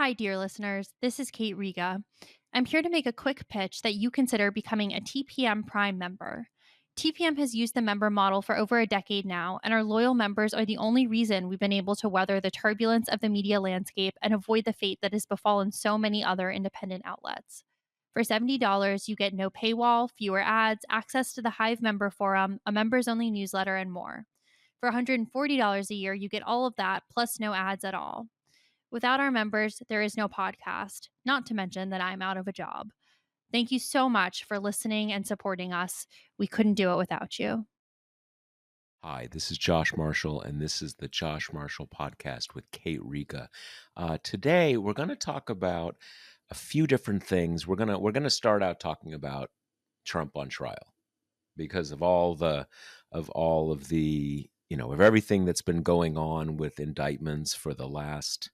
Hi, dear listeners. This is Kate Riga. I'm here to make a quick pitch that you consider becoming a TPM Prime member. TPM has used the member model for over a decade now, and our loyal members are the only reason we've been able to weather the turbulence of the media landscape and avoid the fate that has befallen so many other independent outlets. For $70, you get no paywall, fewer ads, access to the Hive member forum, a members only newsletter, and more. For $140 a year, you get all of that plus no ads at all. Without our members, there is no podcast, not to mention that I'm out of a job. Thank you so much for listening and supporting us. We couldn't do it without you. Hi, this is Josh Marshall, and this is the Josh Marshall Podcast with Kate Riga. Today, we're going to talk about a few different things. We're gonna start out talking about Trump on trial because of everything that's been going on with indictments for the last,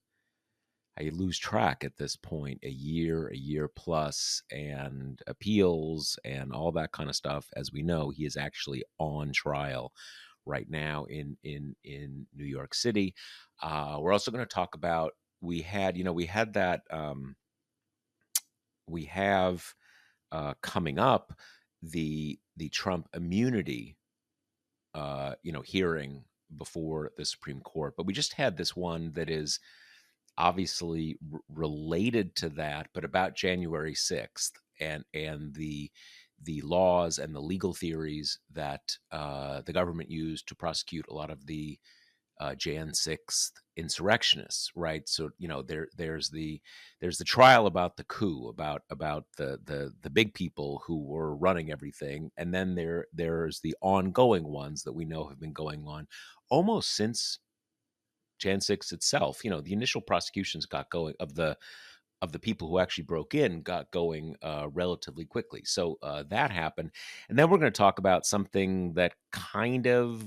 I lose track at this point, a year plus, and appeals and all that kind of stuff. As we know, he is actually on trial right now in New York City. We're also going to talk about we have coming up the Trump immunity hearing before the Supreme Court, but we just had this one that is obviously related to that, but about January 6th and the laws and the legal theories that the government used to prosecute a lot of the Jan 6th insurrectionists, right? So there's the trial about the coup, about the big people who were running everything, and then there's the ongoing ones that we know have been going on almost since Jan 6 itself. The initial prosecutions got going of the people who actually broke in got going relatively quickly. So that happened. And then we're going to talk about something that kind of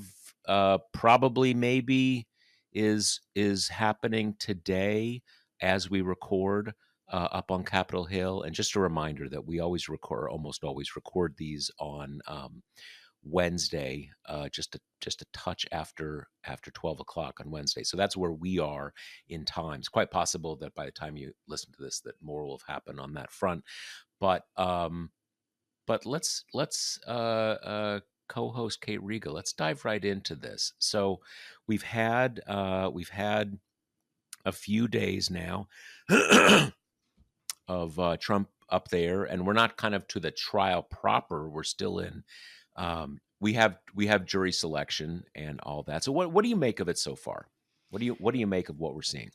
probably maybe is happening today as we record up on Capitol Hill. And just a reminder that we almost always record these on Wednesday, just a touch after 12 o'clock on Wednesday. So that's where we are in time. It's quite possible that by the time you listen to this, that more will have happened on that front. But let's co-host Kate Riga. Let's dive right into this. So we've had a few days now of Trump up there, and we're not kind of to the trial proper. We're still in. We have jury selection and all that. So what do you make of it so far? What do you make of what we're seeing?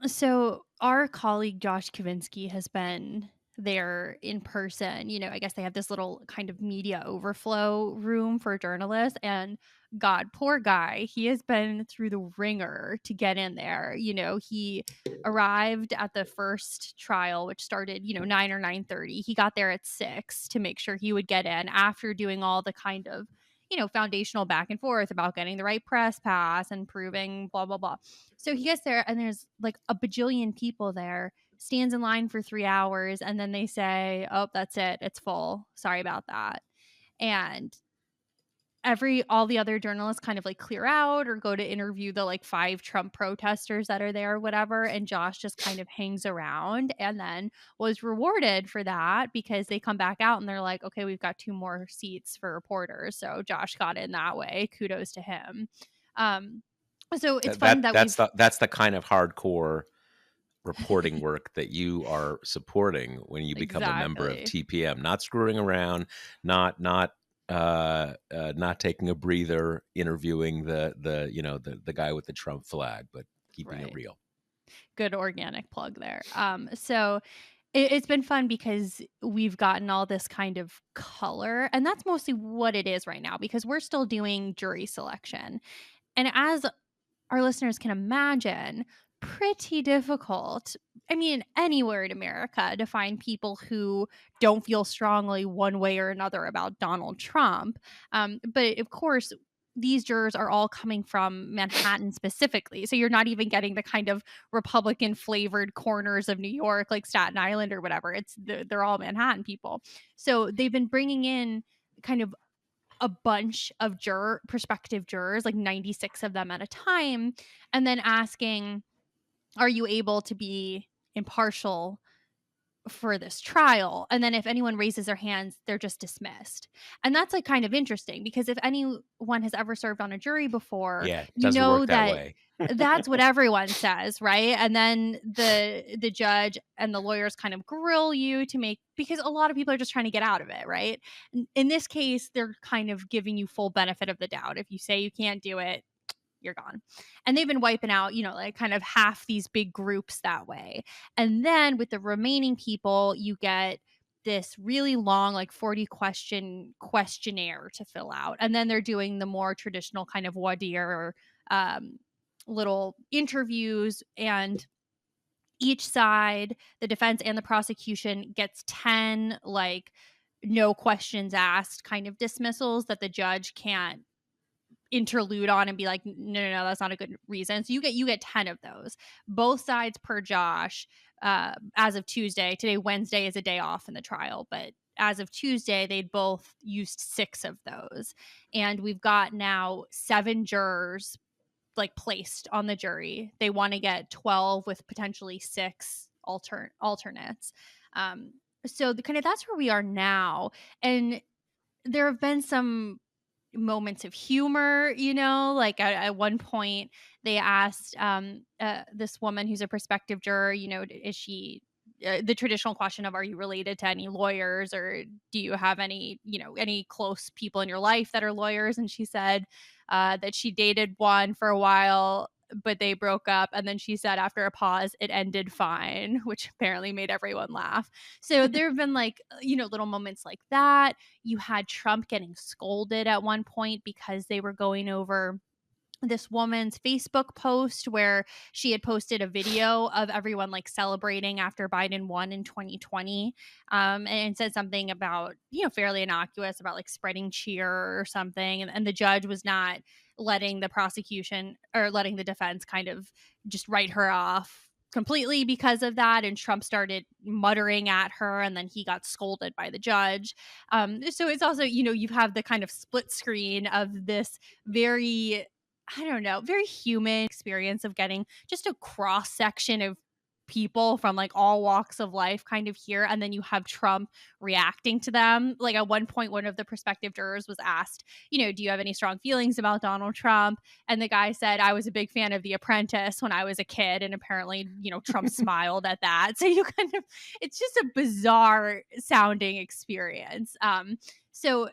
So, our colleague Josh Kavinsky has been there in person. I guess they have this little kind of media overflow room for journalists. And God, poor guy, he has been through the ringer to get in there. He arrived at the first trial, which started, 9 or 9:30. He got there at 6 to make sure he would get in after doing all the kind of foundational back and forth about getting the right press pass and proving blah, blah, blah. So he gets there and there's like a bajillion people there, stands in line for 3 hours, and then they say, oh, that's it. It's full. Sorry about that. And all the other journalists kind of like clear out or go to interview the like 5 Trump protesters that are there or whatever. And Josh just kind of hangs around and then was rewarded for that because they come back out and they're like, okay, we've got 2 more seats for reporters. So Josh got in that way. Kudos to him. So it's fun that That's the kind of hardcore reporting work that you are supporting when you become a member of exactly. TPM. Not screwing around, not taking a breather, interviewing the guy with the Trump flag, but keeping it Right. real. Good organic plug there. So it's been fun because we've gotten all this kind of color, and that's mostly what it is right now because we're still doing jury selection. And as our listeners can imagine, pretty difficult. I mean, anywhere in America to find people who don't feel strongly one way or another about Donald Trump. But of course, these jurors are all coming from Manhattan specifically. So you're not even getting the kind of Republican flavored corners of New York, like Staten Island or whatever. They're all Manhattan people. So they've been bringing in kind of a bunch of prospective jurors, like 96 of them at a time, and then asking, are you able to be impartial for this trial. And then if anyone raises their hands, they're just dismissed. And that's like kind of interesting because if anyone has ever served on a jury before, Yeah, it you doesn't know work that that way. that's what everyone says, right? And then the judge and the lawyers kind of grill you to make, because a lot of people are just trying to get out of it, right? In this case, they're kind of giving you full benefit of the doubt. If you say you can't do it, you're gone. And they've been wiping out, like kind of half these big groups that way. And then with the remaining people, you get this really long, like 40 questionnaire to fill out. And then they're doing the more traditional kind of voir dire, um, little interviews. And each side, the defense and the prosecution, gets 10 like no questions asked kind of dismissals that the judge can't interlude on and be like, no, no, no, that's not a good reason. So you get 10 of those, both sides per Josh. As of Tuesday, today Wednesday is a day off in the trial, but as of Tuesday they'd both used 6 of those, and we've got now 7 jurors like placed on the jury. They want to get 12 with potentially 6 alternates. um so the kind of that's where we are now. And there have been some moments of humor, like at one point they asked this woman who's a prospective juror, is she the traditional question of, are you related to any lawyers, or do you have any close people in your life that are lawyers? And she said that she dated one for a while, but they broke up. And then she said after a pause, it ended fine, which apparently made everyone laugh. So there have been like, little moments like that. You had Trump getting scolded at one point because they were going over this woman's Facebook post where she had posted a video of everyone like celebrating after Biden won in 2020, and said something about, fairly innocuous about like spreading cheer or something. And the judge was not letting the prosecution or letting the defense kind of just write her off completely because of that. And Trump started muttering at her, and then he got scolded by the judge. So it's also, you have the kind of split screen of this very, I don't know, very human experience of getting just a cross section of people from like all walks of life kind of here. And then you have Trump reacting to them. Like at one point, one of the prospective jurors was asked, do you have any strong feelings about Donald Trump? And the guy said, I was a big fan of The Apprentice when I was a kid. And apparently, Trump smiled at that. So you kind of, it's just a bizarre sounding experience. So,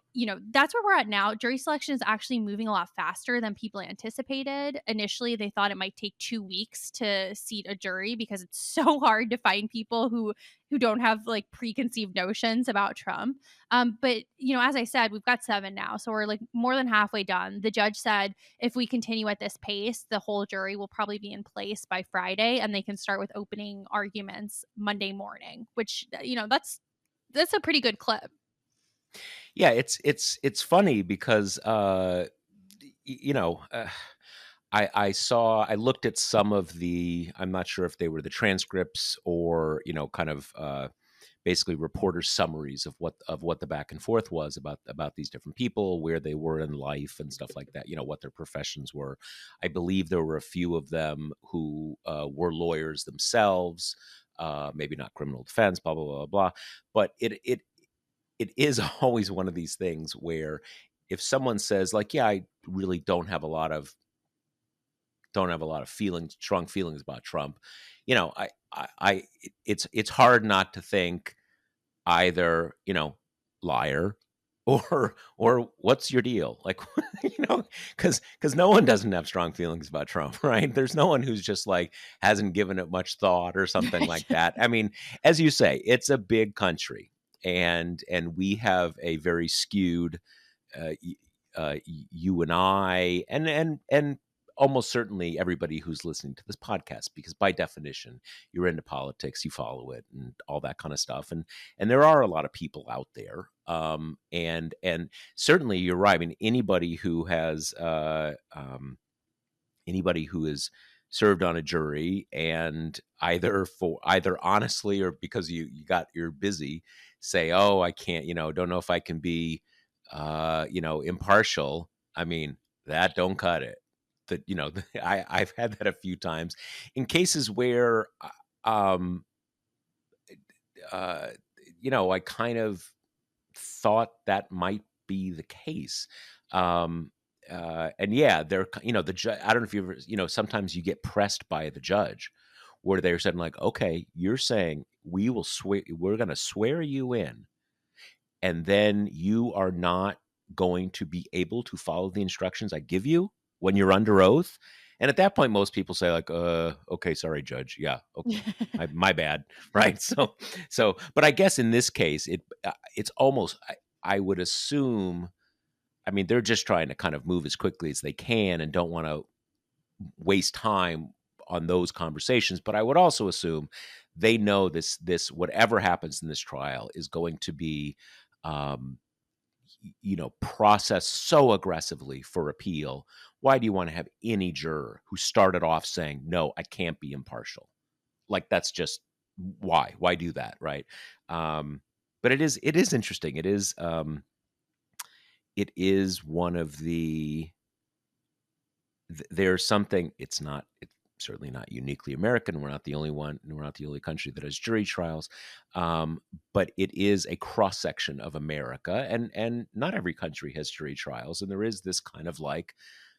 that's where we're at now. Jury selection is actually moving a lot faster than people anticipated. Initially, they thought it might take 2 weeks to seat a jury because it's so hard to find people who don't have like preconceived notions about Trump. But, as I said, we've got 7 now. So we're like more than halfway done. The judge said if we continue at this pace, the whole jury will probably be in place by Friday, and they can start with opening arguments Monday morning, which, that's a pretty good clip. Yeah, it's funny because you know, I looked at some of the, I'm not sure if they were the transcripts or, kind of basically reporter summaries of what the back and forth was about these different people, where they were in life and stuff like that, what their professions were. I believe there were a few of them who were lawyers themselves, maybe not criminal defense, blah blah blah blah. But it is always one of these things where if someone says like, yeah, I really don't have a lot of feelings, strong feelings about Trump, it's hard not to think either, liar or what's your deal? Like, because no one doesn't have strong feelings about Trump, right? There's no one who's just like hasn't given it much thought or something like that. I mean, as you say, it's a big country, and we have a very skewed you and I, and almost certainly everybody who's listening to this podcast, because by definition, you're into politics, you follow it, and all that kind of stuff. And there are a lot of people out there, and certainly you're right. I mean, anybody who is served on a jury and either honestly or because you're busy, say, oh, I can't, don't know if I can be impartial. I mean, that don't cut it. That, I've had that a few times in cases where uh, I kind of thought that might be the case. Um, and yeah, the judge. I don't know if you ever, sometimes you get pressed by the judge, where they're saying like, okay, you're saying we're going to swear you in, and then you are not going to be able to follow the instructions I give you when you're under oath. And at that point, most people say like, okay, sorry, judge. Yeah. Okay. My bad. Right. But I guess in this case, it's almost, I would assume, I mean, they're just trying to kind of move as quickly as they can and don't want to waste time on those conversations. But I would also assume they know this whatever happens in this trial is going to be, um, processed so aggressively for appeal. Why do you want to have any juror who started off saying, no, I can't be impartial? Like, that's just why do that? Right. Um, but it is interesting. It is one of there's something. It's certainly not uniquely American. We're not the only one. We're not the only country that has jury trials. But it is a cross section of America, and not every country has jury trials. And there is this kind of like,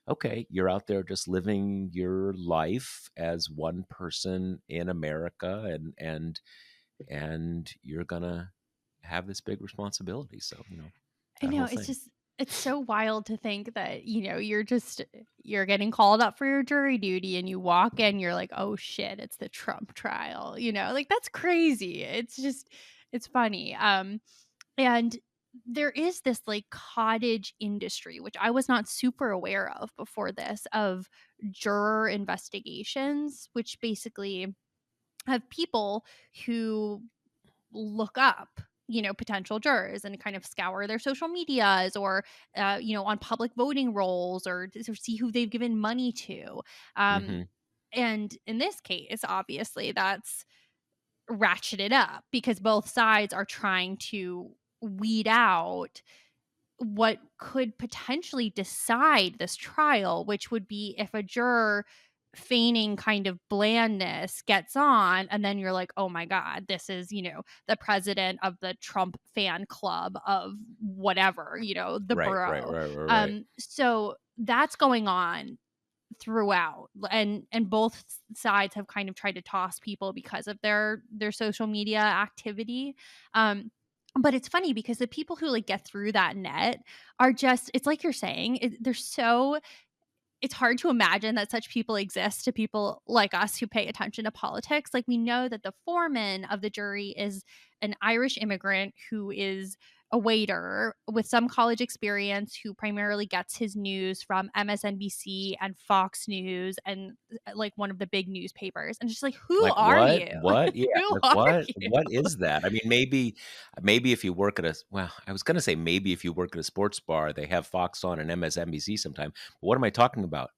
okay, you're out there just living your life as one person in America, and you're gonna have this big responsibility. So I that whole know, it's thing. just it's so wild to think that, you're getting called up for your jury duty and you walk in, you're like, "Oh shit, it's the Trump trial." Like that's crazy. It's funny. And there is this like cottage industry, which I was not super aware of before this, of juror investigations, which basically have people who look up potential jurors and kind of scour their social medias or on public voting rolls or to see who they've given money to. um Hmm. and in this case, obviously that's ratcheted up because both sides are trying to weed out what could potentially decide this trial, which would be if a juror feigning kind of blandness gets on, and then you're like, oh my God, this is, the president of the Trump fan club of whatever, the Right. Right. borough. Right. Right. Right. So that's going on throughout, and both sides have kind of tried to toss people because of their social media activity. But it's funny because the people who like get through that net are just, it's like you're saying, they're so, it's hard to imagine that such people exist to people like us who pay attention to politics. Like, we know that the foreman of the jury is an Irish immigrant who is a waiter with some college experience, who primarily gets his news from MSNBC and Fox News and like one of the big newspapers. And just like, who Like, are what? you? What? Yeah, Who like, are you? what is that? I mean, maybe if you work at I was gonna say maybe if you work at a sports bar, they have Fox on and MSNBC sometime, but what am I talking about?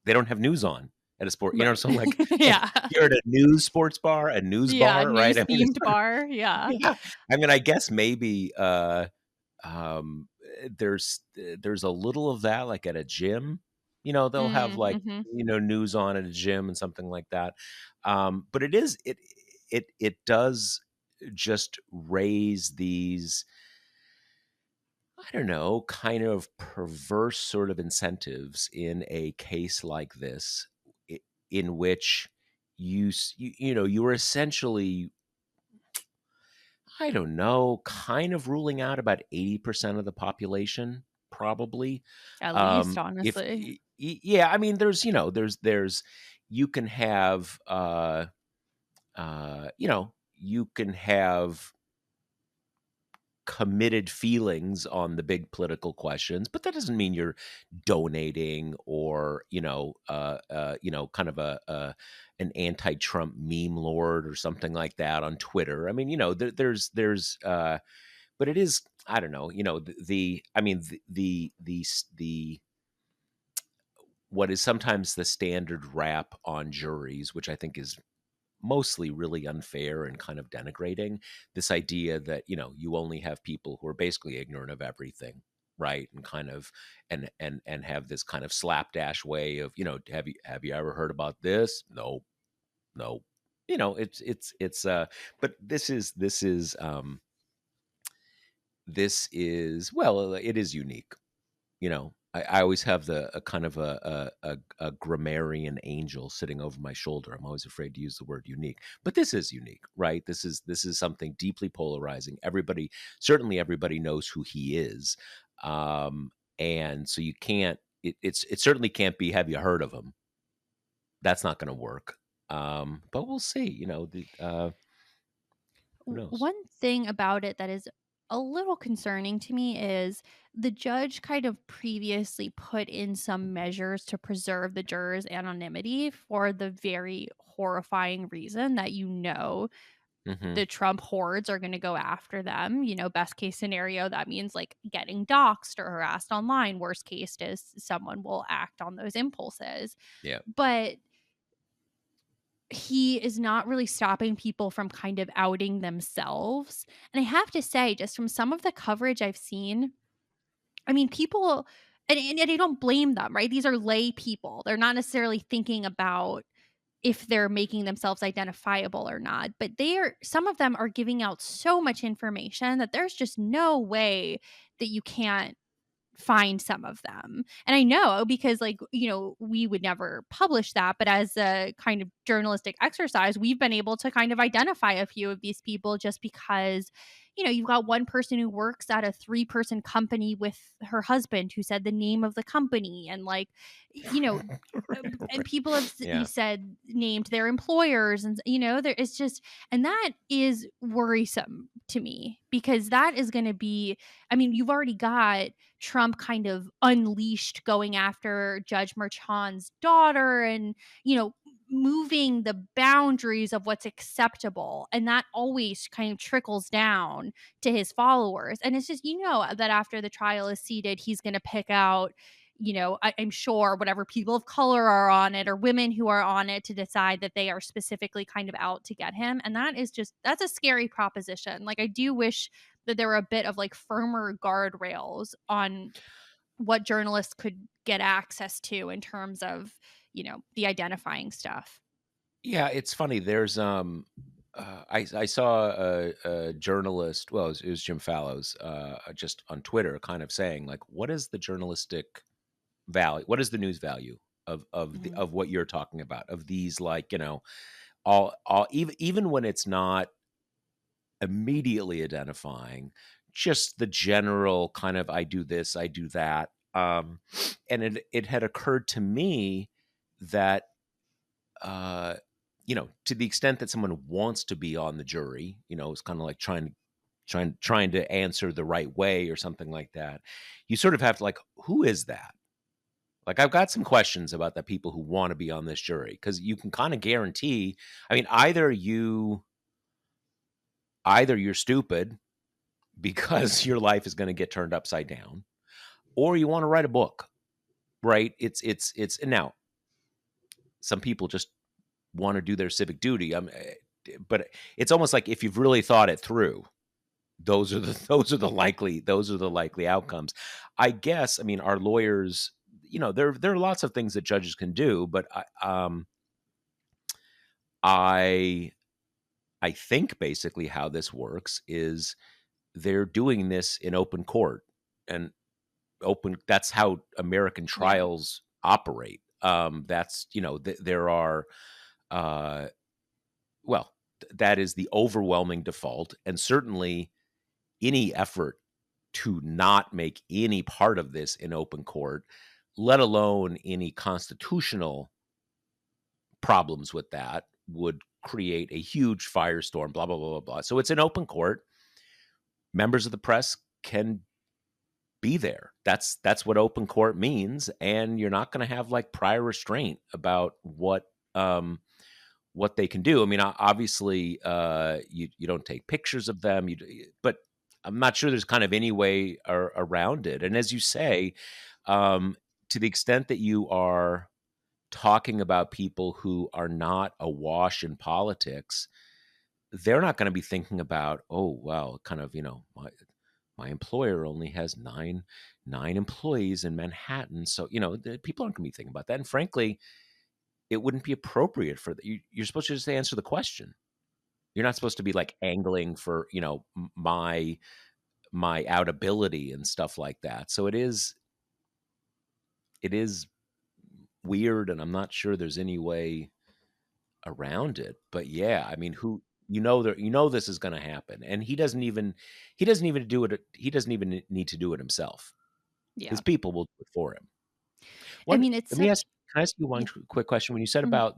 They don't have news on at a sport, Right. so I'm like, Yeah. you're at a news sports bar, a news Yeah. bar, right? News I mean, it's themed bar. Yeah. yeah. I mean, I guess maybe, um, there's a little of that, like, at a gym, they'll have, like, Mm-hmm. news on at a gym and something like that, but it does just raise these, I don't know, kind of perverse sort of incentives in a case like this, I in which you were essentially, I don't know, kind of ruling out about 80% of the population, probably. At least, If honestly. yeah, I mean, there's you can have, you can have committed feelings on the big political questions, but that doesn't mean you're donating or, kind of an anti-Trump meme lord or something like that on Twitter. I mean, but it is, I don't know, I mean, the what is sometimes the standard rap on juries, which I think is mostly really unfair and kind of denigrating, this idea that you only have people who are basically ignorant of everything, right, and kind of, and have this kind of slapdash way of, have you ever heard about this? No. No. it's but this is well, it is unique. I always have a kind of a grammarian angel sitting over my shoulder. I'm always afraid to use the word unique, but this is unique, right? This is something deeply polarizing. Certainly everybody knows who he is, um, and so you can't. It certainly can't be. Have you heard of him? That's not going to work. But we'll see. Who knows? One thing about it that is a little concerning to me is the judge kind of previously put in some measures to preserve the jurors' anonymity for the very horrifying reason that Hmm. the Trump hordes are going to go after them. Best case scenario, that means like getting doxxed or harassed online. Worst case is someone will act on those impulses. Yeah. But he is not really stopping people from kind of outing themselves. And I have to say, just from some of the coverage I've seen, I mean, people, and I don't blame them, right? These are lay people. They're not necessarily thinking about if they're making themselves identifiable or not, but some of them are giving out so much information that there's just no way that you can't find some of them. And I know because we would never publish that, but as a kind of journalistic exercise, we've been able to kind of identify a few of these people just because you've got one person who works at a three-person company with her husband who said the name of the company and you know and Right. people have Yeah. said named their employers, and there is just, and that is worrisome to me because that is going to be, I mean, you've already got Trump kind of unleashed going after Judge Merchan's daughter and, moving the boundaries of what's acceptable. And that always kind of trickles down to his followers. And it's just, that after the trial is seated, he's going to pick out, I'm sure whatever people of color are on it or women who are on it to decide that they are specifically kind of out to get him. And that's a scary proposition. Like, I do wish that there were a bit of like firmer guardrails on what journalists could get access to in terms of, the identifying stuff. Yeah, it's funny. I saw a journalist. Well, it was Jim Fallows, just on Twitter, kind of saying like, "What is the journalistic value? What is the news value Mhm. of what you're talking about? Of these, like, all even when it's not immediately identifying, just the general kind of I do this, I do that." And it had occurred to me that to the extent that someone wants to be on the jury, it's kind of like trying to answer the right way or something like that. You sort of have to like, who is that? Like, I've got some questions about the people who want to be on this jury because you can kind of guarantee. I mean, either you're stupid because your life is going to get turned upside down, or you want to write a book, right? It's and now some people just want to do their civic duty. But it's almost like if you've really thought it through, those are the likely outcomes. I guess. I mean, our lawyers, there are lots of things that judges can do, but I I think basically how this works is they're doing this in open court and open. That's how American Yeah. trials operate. That's there are uh, well, that is the overwhelming default, and certainly any effort to not make any part of this in open court, let alone any constitutional problems with that, would create a huge firestorm, blah, blah, blah, blah, blah. So it's an open court. Members of the press can be there. That's what open court means. And you're not going to have like prior restraint about what they can do. I mean, obviously, you don't take pictures of them, but I'm not sure there's kind of any way around it. And as you say, um, to the extent that you are talking about people who are not awash in politics, they're not going to be thinking about, oh, well, kind of, my employer only has nine employees in Manhattan, so people aren't going to be thinking about that. And frankly, it wouldn't be appropriate for you're supposed to just answer the question. You're not supposed to be like angling for, my outability and stuff like that. So it is weird, and I'm not sure there's any way around it. But yeah, I mean, who that this is going to happen, and he doesn't even do it. He doesn't even need to do it himself. His Yeah. people will do it for him. I One, mean, it's let me such ask. Can I ask you one yeah. quick question? When you said Mhm. about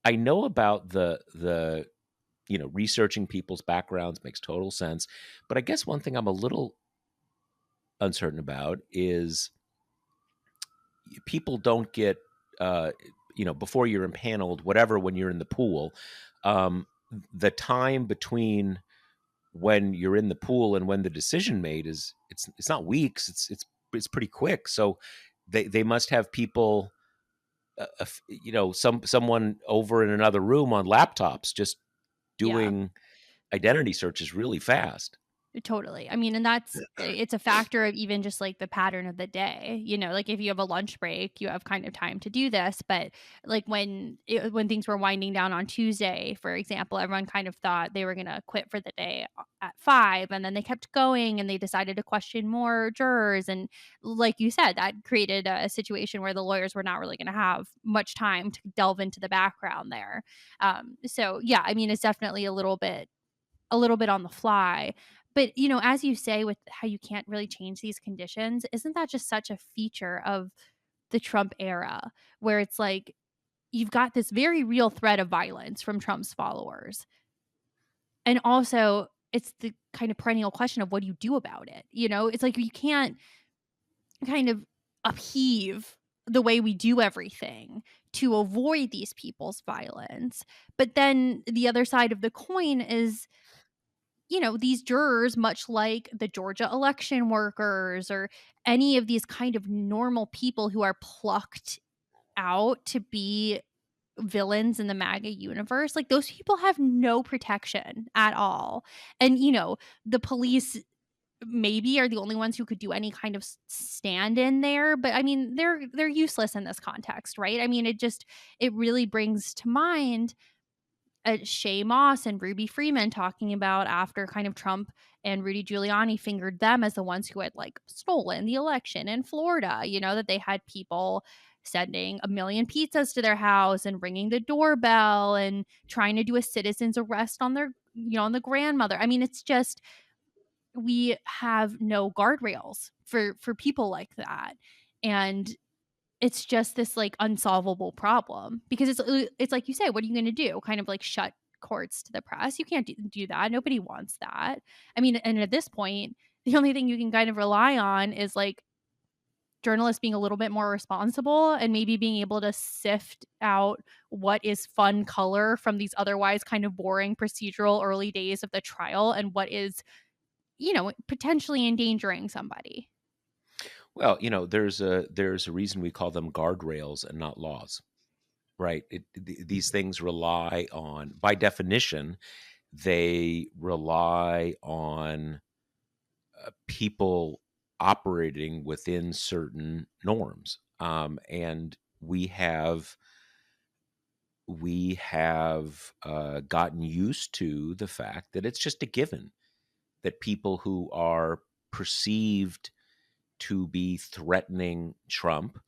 I know about the researching people's backgrounds makes total sense, but I guess one thing I'm a little uncertain about is people don't get uh, before you're impaneled, whatever, when you're in the pool, um, the time between when you're in the pool and when the decision made is it's not weeks, it's pretty quick. So they must have people, someone over in another room on laptops just Yeah. doing identity searches really fast. Totally. I mean, and it's a factor of even just like the pattern of the day. Like if you have a lunch break, you have kind of time to do this. But like when things were winding down on Tuesday, for example, everyone kind of thought they were going to quit for the day at 5, and then they kept going and they decided to question more jurors. And like you said, that created a situation where the lawyers were not really going to have much time to delve into the background there. So yeah, I mean, it's definitely a little bit on the fly. But, as you say, with how you can't really change these conditions, isn't that just such a feature of the Trump era where it's like you've got this very real threat of violence from Trump's followers. And also, it's the kind of perennial question of what do you do about it? It's like you can't kind of upheave the way we do everything to avoid these people's violence. But then the other side of the coin is these jurors, much like the Georgia election workers or any of these kind of normal people who are plucked out to be villains in the MAGA universe, like those people have no protection at all. And, the police maybe are the only ones who could do any kind of stand in there, but I mean they're useless in this context, right? I mean it really brings to mind Shay Moss and Ruby Freeman talking about after kind of Trump and Rudy Giuliani fingered them as the ones who had like stolen the election in Florida, that they had people sending a million pizzas to their house and ringing the doorbell and trying to do a citizen's arrest on on the grandmother. I mean, it's just we have no guardrails for people like that. And it's just this, like, unsolvable problem because it's like you say, what are you gonna do? Kind of, like, shut courts to the press? You can't do that, nobody wants that. I mean, and at this point, the only thing you can kind of rely on is, like, journalists being a little bit more responsible and maybe being able to sift out what is fun color from these otherwise kind of boring procedural early days of the trial and what is, potentially endangering somebody. Well, there's a reason we call them guardrails and not laws, right? These things rely on, by definition, they rely on people operating within certain norms, and we have gotten used to the fact that it's just a given that people who are perceived to be threatening Trump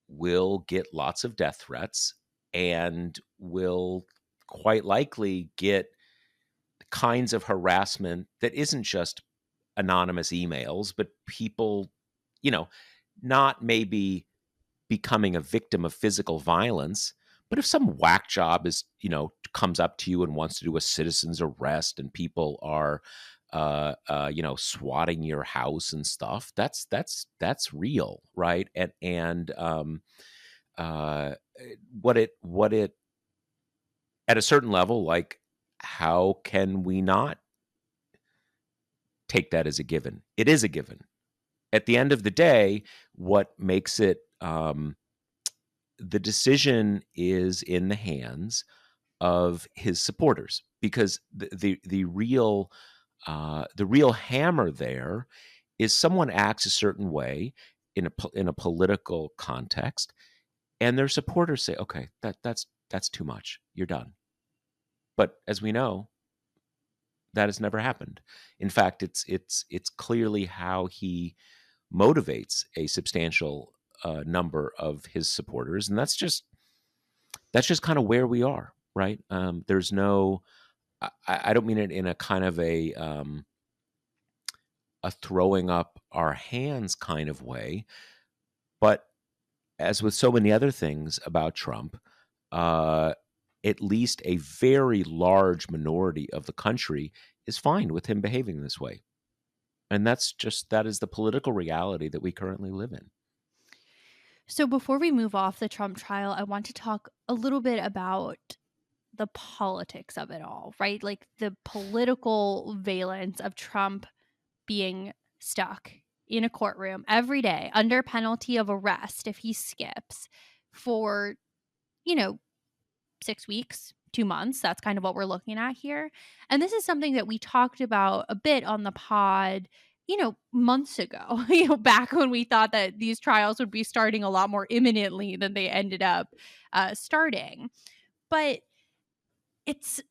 will get lots of death threats and will quite likely get kinds of harassment that isn't just anonymous emails, but people, you know, not maybe becoming a victim of physical violence. But if some whack job comes up to you and wants to do a citizen's arrest and people are, swatting your house and stuff, that's real, right? And uh, what it at a certain level, like, how can we not take that as a given? It is a given. At the end of the day, what makes it the decision is in the hands of his supporters, because the real hammer there is someone acts a certain way in a political context, And their supporters say, okay, that's too much. You're done. But as we know, that has never happened. In fact, it's clearly how he motivates a substantial number of his supporters, and that's just kind of where we are, right? There's no, I don't mean it in a kind of a throwing up our hands kind of way, but as with so many other things about Trump, uh, at least a very large minority of the country is fine with him behaving this way. And that is the political reality that we currently live in. So before we move off the Trump trial, I want to talk a little bit about the politics of it all, right? Like the political valence of Trump being stuck in a courtroom every day under penalty of arrest if he skips for, you know, 6 weeks, 2 months. That's kind of what we're looking at here. And this is something that we talked about a bit on the pod, months ago, back when we thought that these trials would be starting a lot more imminently than they ended up starting. But it's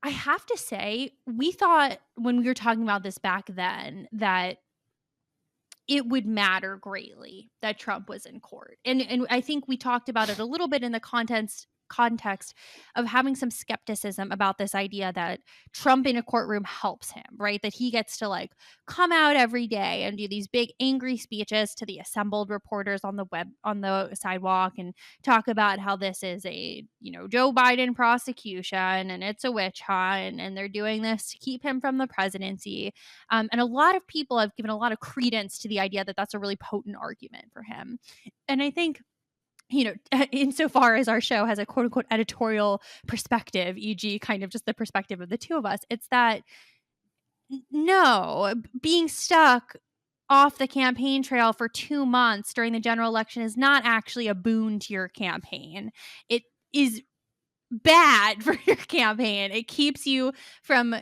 I have to say, we thought when we were talking about this back then that it would matter greatly that Trump was in court. And I think we talked about it a little bit in the context of having some skepticism about this idea that Trump in a courtroom helps him, right? That he gets to like come out every day and do these big angry speeches to the assembled reporters on the sidewalk and talk about how this is a, Joe Biden prosecution and it's a witch hunt and they're doing this to keep him from the presidency. And a lot of people have given a lot of credence to the idea that that's a really potent argument for him. And I think, insofar as our show has a quote unquote editorial perspective, e.g., kind of just the perspective of the two of us, it's that no, being stuck off the campaign trail for 2 months during the general election is not actually a boon to your campaign. It is bad for your campaign. It keeps you from,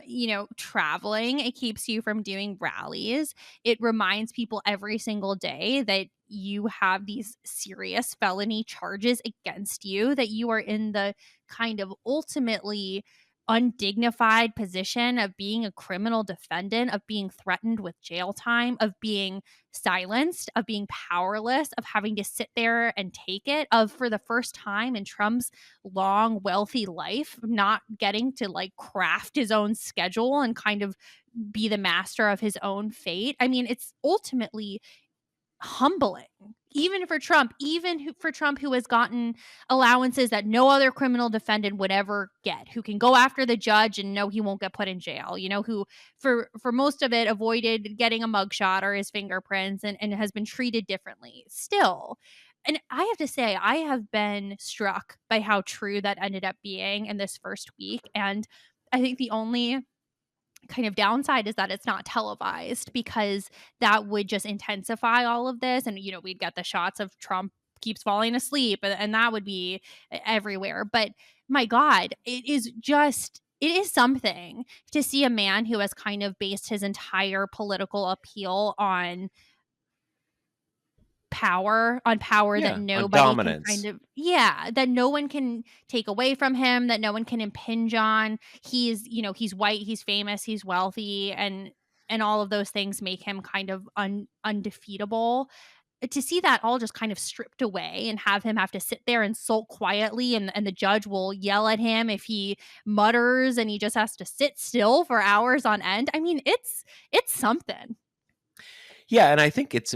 traveling. It keeps you from doing rallies. It reminds people every single day that you have these serious felony charges against you, that you are in the kind of ultimately undignified position of being a criminal defendant, of being threatened with jail time, of being silenced, of being powerless, of having to sit there and take it, of for the first time in Trump's long, wealthy life, not getting to like craft his own schedule and kind of be the master of his own fate. I mean, it's ultimately humbling, even for Trump, for Trump, who has gotten allowances that no other criminal defendant would ever get, who can go after the judge and know he won't get put in jail, who for most of it avoided getting a mugshot or his fingerprints and has been treated differently still. And I have to say, I have been struck by how true that ended up being in this first week. And I think the only kind of downside is that it's not televised, because that would just intensify all of this, and we'd get the shots of Trump keeps falling asleep, and that would be everywhere. But my god, it is something to see a man who has kind of based his entire political appeal on power that Yeah, on nobody can dominance. kind of, yeah, that no one can take away from him, that no one can impinge on. He's white, he's famous, he's wealthy, and all of those things make him kind of undefeatable. To see that all just kind of stripped away and have him have to sit there and sulk quietly, and the judge will yell at him if he mutters, and he just has to sit still for hours on end. I mean, it's something. Yeah, and I think it's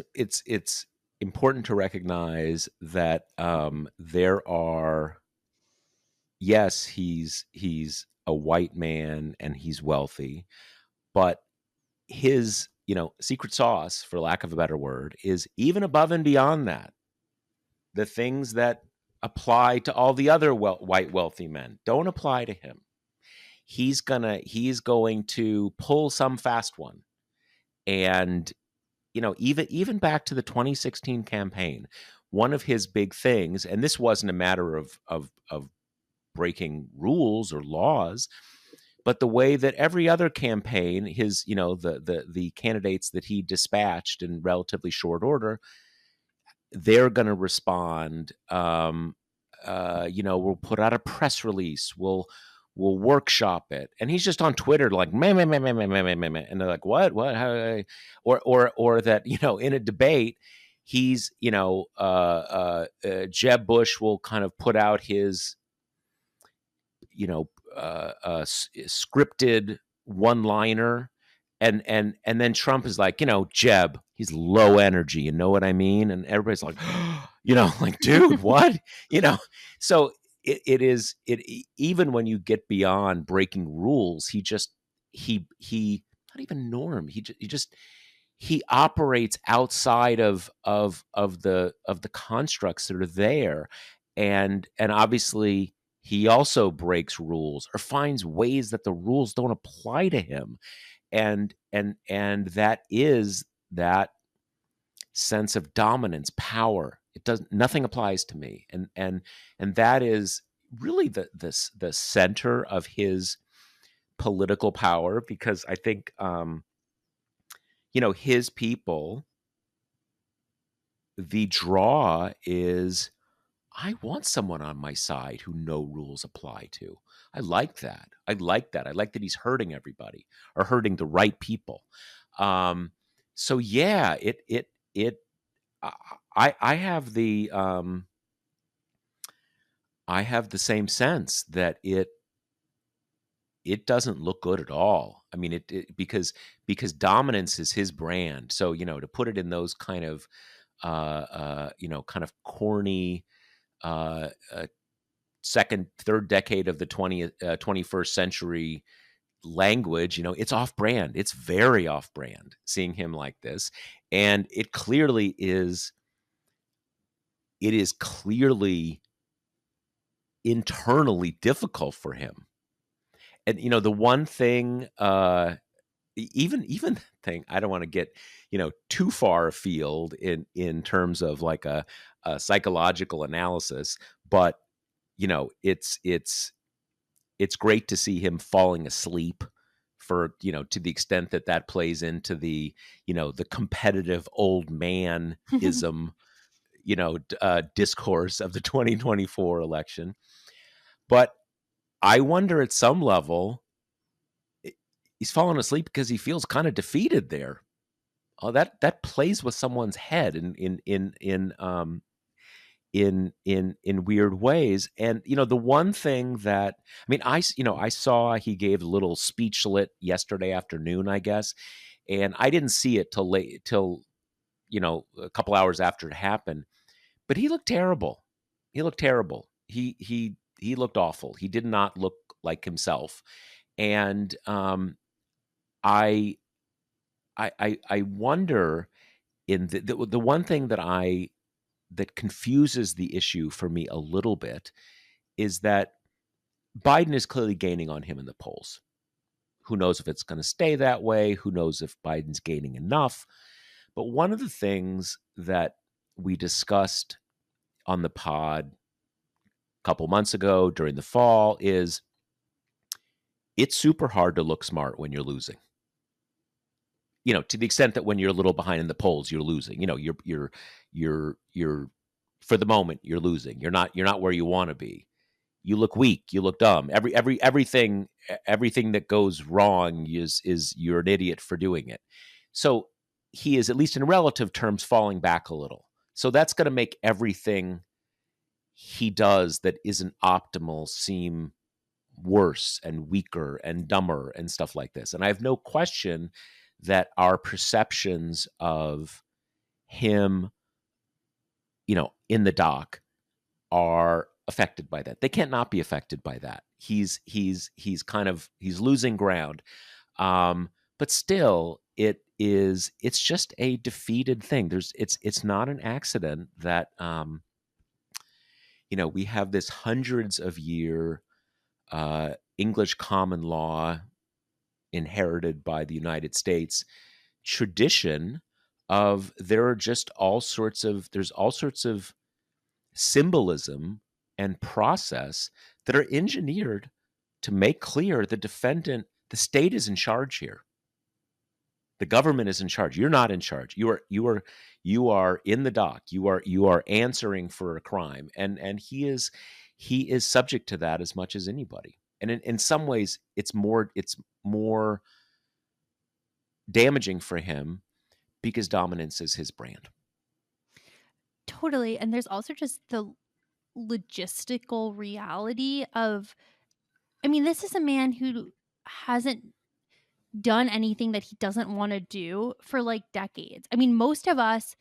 important to recognize that there are, yes, he's a white man and he's wealthy, but his, secret sauce, for lack of a better word, is even above and beyond that. The things that apply to all the other white wealthy men don't apply to him. He's going to pull some fast one. And even back to the 2016 campaign, one of his big things, and this wasn't a matter of breaking rules or laws, but the way that every other campaign, his, the candidates that he dispatched in relatively short order, they're going to respond. We'll put out a press release. We'll workshop it, and he's just on Twitter like meh, meh, meh, meh, meh, meh, meh, meh. And they're like, what, how? Or that in a debate, he's Jeb Bush will kind of put out his scripted one liner, and then Trump is like, Jeb, he's low energy, you know what I mean? And everybody's like, like, dude, what? you know so it is it even when you get beyond breaking rules, he not even norm, he operates outside of the constructs that are there, and obviously he also breaks rules or finds ways that the rules don't apply to him, and that is that sense of dominance, power. It does Nothing applies to me, and that is really the center of his political power, because I think his people, the draw is, I want someone on my side who no rules apply to. I like that. I like that. I like that he's hurting everybody, or hurting the right people. Um, so yeah, it. I have the same sense that it doesn't look good at all. I mean, because dominance is his brand. So to put it in those kind of corny uh, uh, second, third decade of the 21st century language, it's off brand. It's very off brand seeing him like this. And it is clearly internally difficult for him. And, the one thing, even thing, I don't want to get, too far afield in terms of like a psychological analysis, but, it's great to see him falling asleep, for to the extent that that plays into the competitive old man ism, discourse of the 2024 election. But I wonder, at some level, he's fallen asleep because he feels kind of defeated there. Oh, that plays with someone's head in weird ways. And the one thing that, I mean, I saw he gave a little speechlet yesterday afternoon, I guess, and I didn't see it till a couple hours after it happened. But he looked terrible. He looked terrible. He looked awful. He did not look like himself. And I I wonder, in the one thing that confuses the issue for me a little bit is that Biden is clearly gaining on him in the polls. Who knows if it's going to stay that way? Who knows if Biden's gaining enough? But one of the things that we discussed on the pod a couple months ago during the fall is, it's super hard to look smart when you're losing. To the extent that when you're a little behind in the polls, you're losing. You're for the moment, you're losing. You're not where you want to be. You look weak. You look dumb. Everything that goes wrong is you're an idiot for doing it. So he is, at least in relative terms, falling back a little. So that's going to make everything he does that isn't optimal seem worse and weaker and dumber and stuff like this. And I have no question that our perceptions of him, in the dock, are affected by that. They can't not be affected by that. He's losing ground. But still, it's just a defeated thing. It's not an accident that we have this hundreds of year English common law, inherited by the United States, tradition of there's all sorts of symbolism and process that are engineered to make clear the state is in charge here. The government is in charge. You're not in charge. You are in the dock. You are answering for a crime, and he is subject to that as much as anybody. And in some ways, it's more damaging for him because dominance is his brand. Totally. And there's also just the logistical reality of, I mean, this is a man who hasn't done anything that he doesn't want to do for like decades. I mean, most of us,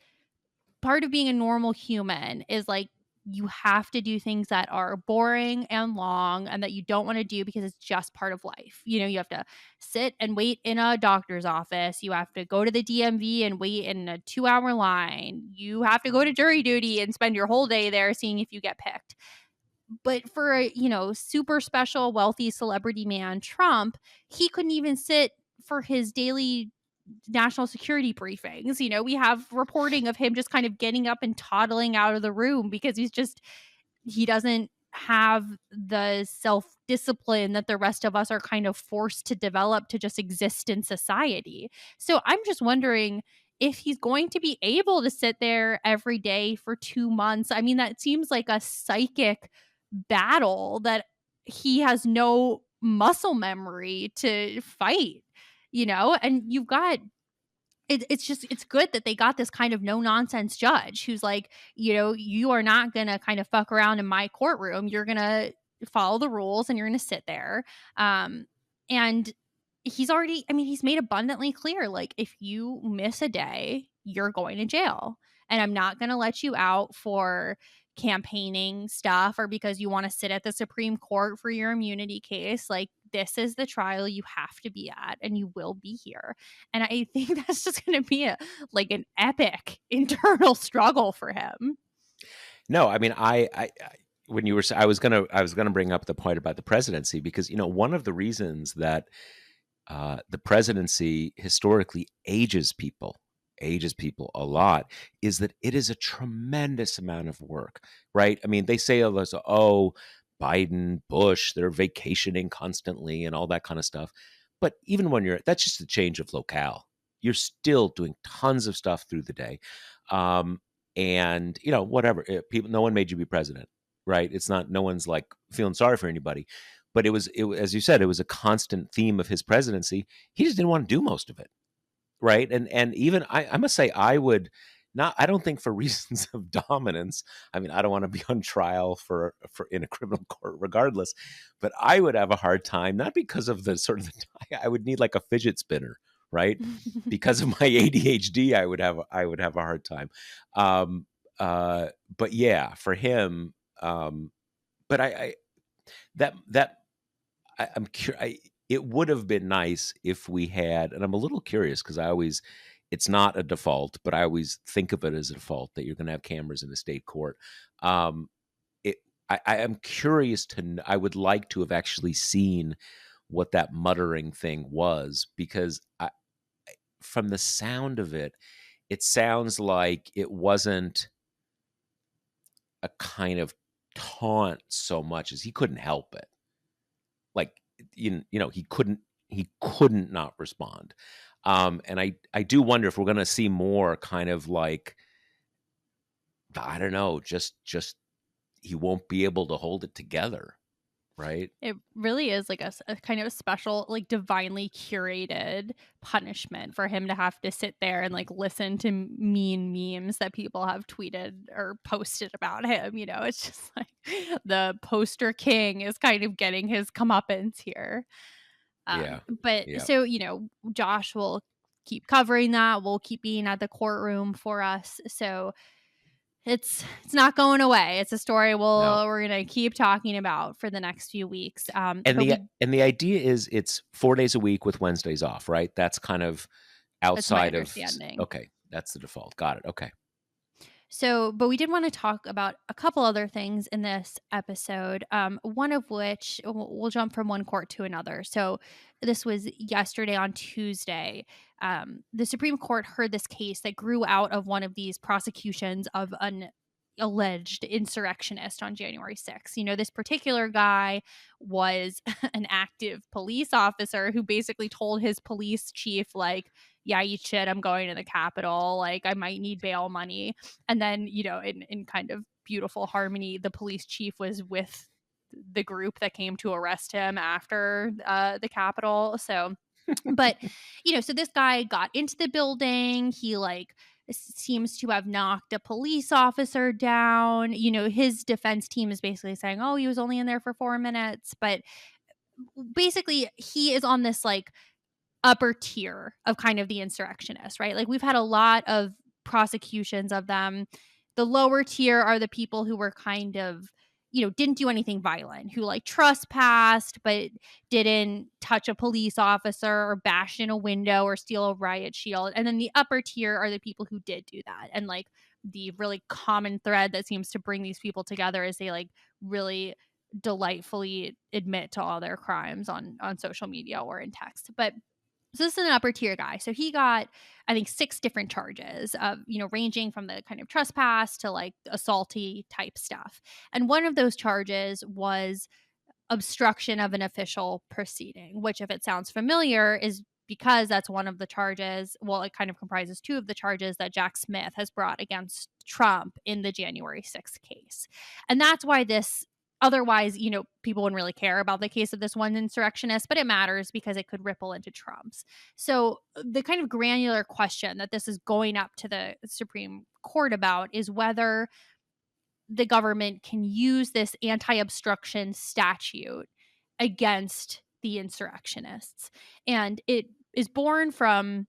part of being a normal human is like you have to do things that are boring and long and that you don't want to do because it's just part of life. You know, you have to sit and wait in a doctor's office. You have to go to the DMV and wait in a 2-hour line. You have to go to jury duty and spend your whole day there seeing if you get picked. But for a, super special wealthy celebrity man, Trump, he couldn't even sit for his daily national security briefings. We have reporting of him just kind of getting up and toddling out of the room because he doesn't have the self discipline that the rest of us are kind of forced to develop to just exist in society. So I'm just wondering if he's going to be able to sit there every day for 2 months. I mean, that seems like a psychic battle that he has no muscle memory to fight, and you've got it's just it's good that they got this kind of no nonsense judge who's like, you are not gonna kind of fuck around in my courtroom. You're gonna follow the rules and you're gonna sit there. And he's made abundantly clear, like, if you miss a day, you're going to jail. And I'm not gonna let you out for campaigning stuff or because you want to sit at the Supreme Court for your immunity case. Like, this is the trial you have to be at and you will be here. And I think that's just going to be an epic internal struggle for him. No, I mean, when you were, I was gonna bring up the point about the presidency because one of the reasons that the presidency historically ages people a lot is that it is a tremendous amount of work, right? I mean, they say all this, oh, Biden, Bush, they're vacationing constantly and all that kind of stuff. But even when that's just a change of locale. You're still doing tons of stuff through the day. Um, and whatever, people, no one made you be president, right? It's not, no one's like feeling sorry for anybody, but as you said, it was a constant theme of his presidency. He just didn't want to do most of it, right? And even I must say, I would not. I don't think for reasons of dominance. I mean, I don't want to be on trial for in a criminal court, regardless. But I would have a hard time, not because of the sort of the. I would need like a fidget spinner, right? Because of my ADHD, I would have a hard time. Um, but yeah, for him. But I that that I'm curious. It would have been nice if we had, and I'm a little curious because it's not a default, but I always think of it as a default that you're going to have cameras in the state court. Um, it, I am curious I would like to have actually seen what that muttering thing was because from the sound of it, it sounds like it wasn't a kind of taunt so much as he couldn't help it. Like, he couldn't not respond. And I do wonder if we're going to see more kind of like, I don't know, just he won't be able to hold it together, right? It really is like a kind of special, like divinely curated punishment for him to have to sit there and like listen to mean memes that people have tweeted or posted about him. It's just like the poster king is kind of getting his comeuppance here. Yeah, But yeah. so, Josh will keep covering that. We'll keep being at the courtroom for us. So it's not going away. It's a story No. we're gonna keep talking about for the next few weeks. And But the and the idea is it's 4 days a week with Wednesdays off, right? That's kind of that's my outside of understanding. okay, that's the default. Got it. Okay. So, but we did want to talk about a couple other things in this episode. One of which we'll jump from one court to another. So, this was yesterday on Tuesday. The Supreme Court heard this case that grew out of one of these prosecutions of an alleged insurrectionist on January 6th. This particular guy was an active police officer who basically told his police chief, like, yeah, eat shit, I'm going to the Capitol. Like, I might need bail money. And then, in kind of beautiful harmony, the police chief was with the group that came to arrest him after the Capitol. So, but, so this guy got into the building. He, like, seems to have knocked a police officer down. His defense team is basically saying, oh, he was only in there for 4 minutes. But basically, he is on this, like, upper tier of kind of the insurrectionists, right? Like, we've had a lot of prosecutions of them. The lower tier are the people who were kind of, didn't do anything violent, who, like, trespassed but didn't touch a police officer or bash in a window or steal a riot shield. And then the upper tier are the people who did do that. And, like, the really common thread that seems to bring these people together is they, like, really delightfully admit to all their crimes on social media or in text. But so this is an upper tier guy. So he got, I think, 6 different charges of, ranging from the kind of trespass to, like, assaulty type stuff. And one of those charges was obstruction of an official proceeding, which, if it sounds familiar, is because that's one of the charges. Well, it kind of comprises 2 of the charges that Jack Smith has brought against Trump in the January 6th case. And that's why this, otherwise, people wouldn't really care about the case of this one insurrectionist, but it matters because it could ripple into Trump's. So the kind of granular question that this is going up to the Supreme Court about is whether the government can use this anti-obstruction statute against the insurrectionists. And it is born from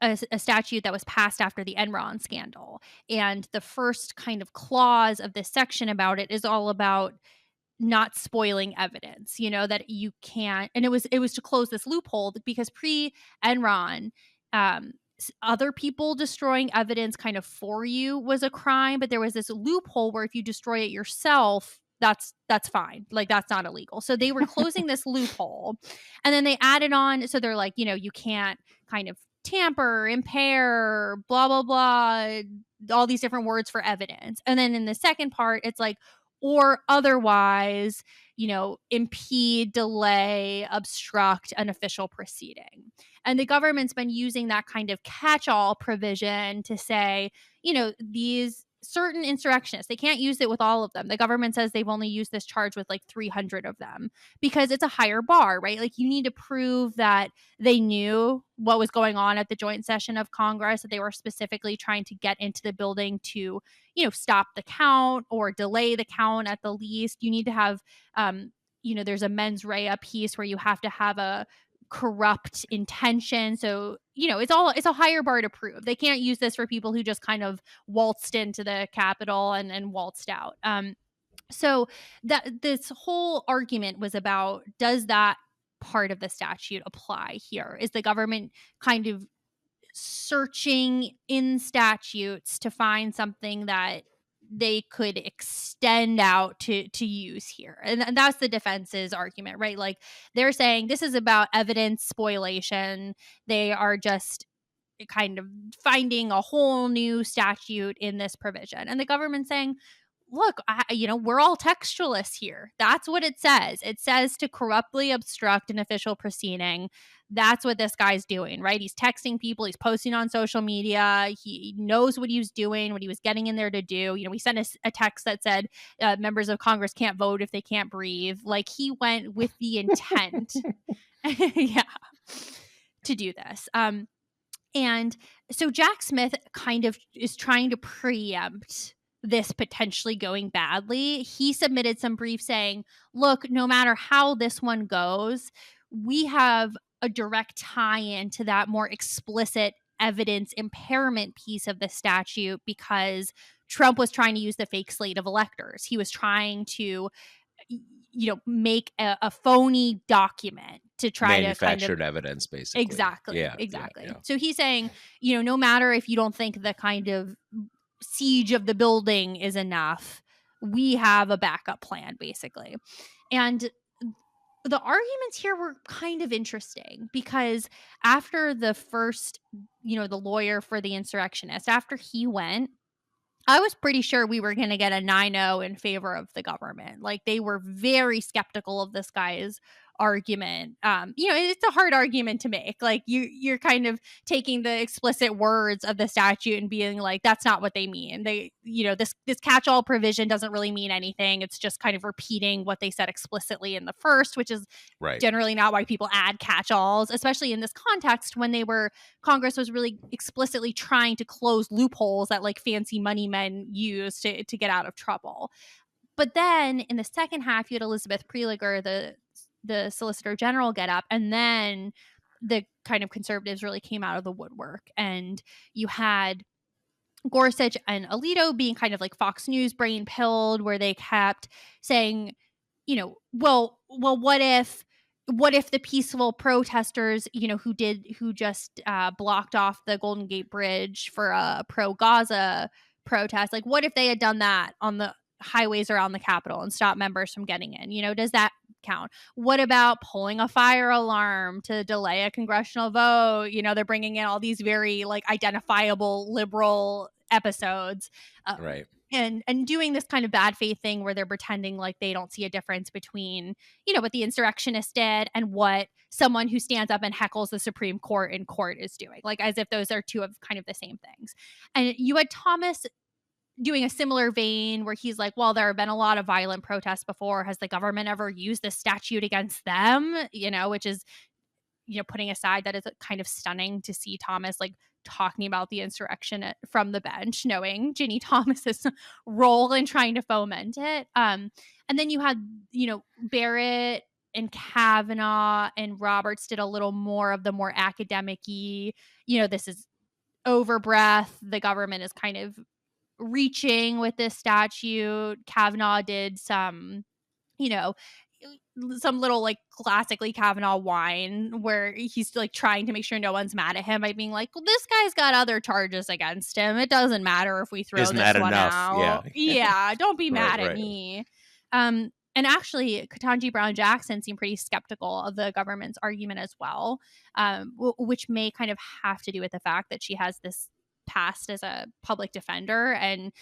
a statute that was passed after the Enron scandal. And the first kind of clause of this section about it is all about not spoiling evidence, that you can't. And it was to close this loophole because pre-Enron, other people destroying evidence kind of for you was a crime, but there was this loophole where if you destroy it yourself, that's fine. Like, that's not illegal. So they were closing this loophole, and then they added on. So they're like, you can't kind of tamper, impair, blah blah blah, all these different words for evidence. And then in the second part, it's like, or otherwise, impede, delay, obstruct an official proceeding. And the government's been using that kind of catch-all provision to say, these certain insurrectionists, they can't use it with all of them. The government says they've only used this charge with like 300 of them because it's a higher bar, right? Like, you need to prove that they knew what was going on at the joint session of Congress, that they were specifically trying to get into the building to, stop the count or delay the count at the least. You need to have, there's a mens rea piece where you have to have a corrupt intention. So, it's a higher bar to prove. They can't use this for people who just kind of waltzed into the Capitol and waltzed out. So that this whole argument was about, does that part of the statute apply here? Is the government kind of searching in statutes to find something that they could extend out to use here? And that's the defense's argument, right? Like, they're saying this is about evidence spoliation. They are just kind of finding a whole new statute in this provision. And the government saying, look, we're all textualists here. That's what it says. It says to corruptly obstruct an official proceeding. That's what this guy's doing, right? He's texting people. He's posting on social media. He knows what he was doing, what he was getting in there to do. We sent a text that said members of Congress can't vote if they can't breathe. Like, he went with the intent, yeah, to do this. And so Jack Smith kind of is trying to preempt this potentially going badly. He submitted some brief saying, look, no matter how this one goes, we have a direct tie-in to that more explicit evidence impairment piece of the statute because Trump was trying to use the fake slate of electors. He was trying to, make a phony document to try to kind of. Manufactured evidence, basically. Exactly, Yeah, yeah, exactly. yeah. So he's saying, no matter if you don't think the kind of siege of the building is enough, we have a backup plan, basically. And the arguments here were kind of interesting because after the first, the lawyer for the insurrectionist, after he went, I was pretty sure we were gonna get a 9-0 in favor of the government. Like, they were very skeptical of this guy's argument. It's a hard argument to make. Like, you're kind of taking the explicit words of the statute and being like, "That's not what they mean." This catch-all provision doesn't really mean anything. It's just kind of repeating what they said explicitly in the first, which is Right. generally not why people add catch-alls, especially in this context when Congress was really explicitly trying to close loopholes that like fancy money men use to get out of trouble. But then in the second half, you had Elizabeth Preeliger, the Solicitor General, get up, and then the kind of conservatives really came out of the woodwork, and you had Gorsuch and Alito being kind of like Fox News brain pilled, where they kept saying, what if the peaceful protesters, who just blocked off the Golden Gate Bridge for a pro Gaza protest, like what if they had done that on the highways around the Capitol and stopped members from getting in? Does that count? What about pulling a fire alarm to delay a congressional vote? They're bringing in all these very like identifiable liberal episodes. Right. And doing this kind of bad faith thing where they're pretending like they don't see a difference between, what the insurrectionists did and what someone who stands up and heckles the Supreme Court in court is doing, like as if those are two of kind of the same things. And you had Thomas doing a similar vein where he's like, well, there have been a lot of violent protests before. Has the government ever used this statute against them? Which is, putting aside that, it's kind of stunning to see Thomas like talking about the insurrection from the bench, knowing Ginny Thomas's role in trying to foment it. And then you had, Barrett and Kavanaugh and Roberts did a little more of the more academic-y, this is over breath. The government is kind of reaching with this statute. Kavanaugh did you know, some little like classically Kavanaugh whine where he's like trying to make sure no one's mad at him by being like, well, this guy's got other charges against him. It doesn't matter if we throw Isn't this that one enough? out. Yeah. Yeah, don't be Right, mad at right. me. And actually, Ketanji Brown Jackson seemed pretty skeptical of the government's argument as well, which may kind of have to do with the fact that she has this past as a public defender. And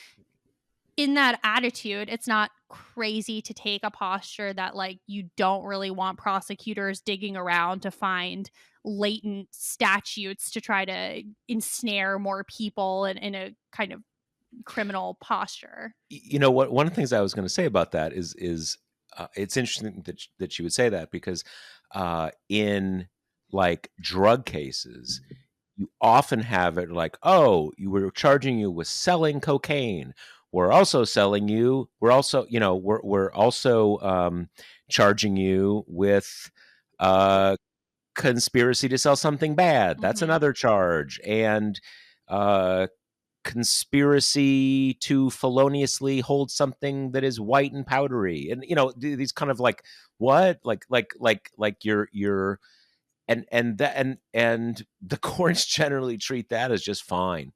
in that attitude, it's not crazy to take a posture that like you don't really want prosecutors digging around to find latent statutes to try to ensnare more people in a kind of criminal posture. What one of the things I was going to say about that is it's interesting that you would say that because in like drug cases, you often have it like, oh, you were charging you with selling cocaine. We're also selling you. We're also, we're also charging you with conspiracy to sell something bad. That's Mhm. another charge, and uh, conspiracy to feloniously hold something that is white and powdery, and these kind of like what, like you're and the courts generally treat that as just fine.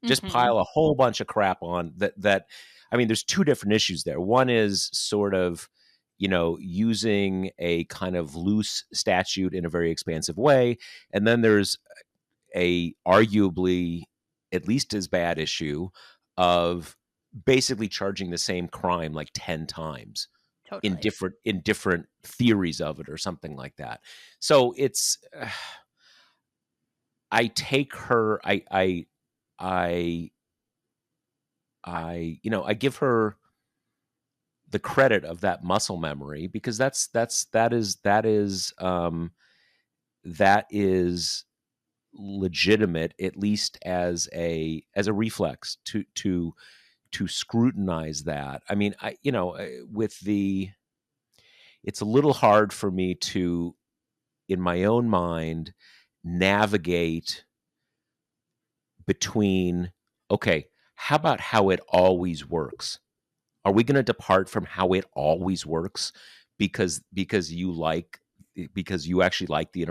Just Mhm. pile a whole bunch of crap on that. I mean, there's two different issues there. One is sort of, using a kind of loose statute in a very expansive way. And then there's a arguably at least as bad issue of basically charging the same crime like 10 times in Totally. different theories of it or something like that. So it's I take her I I give her the credit of that muscle memory because that is legitimate, at least as a reflex to scrutinize that. I mean, with the it's a little hard for me to, in my own mind, navigate between, okay, how about how it always works? Are we going to depart from how it always works because you actually like the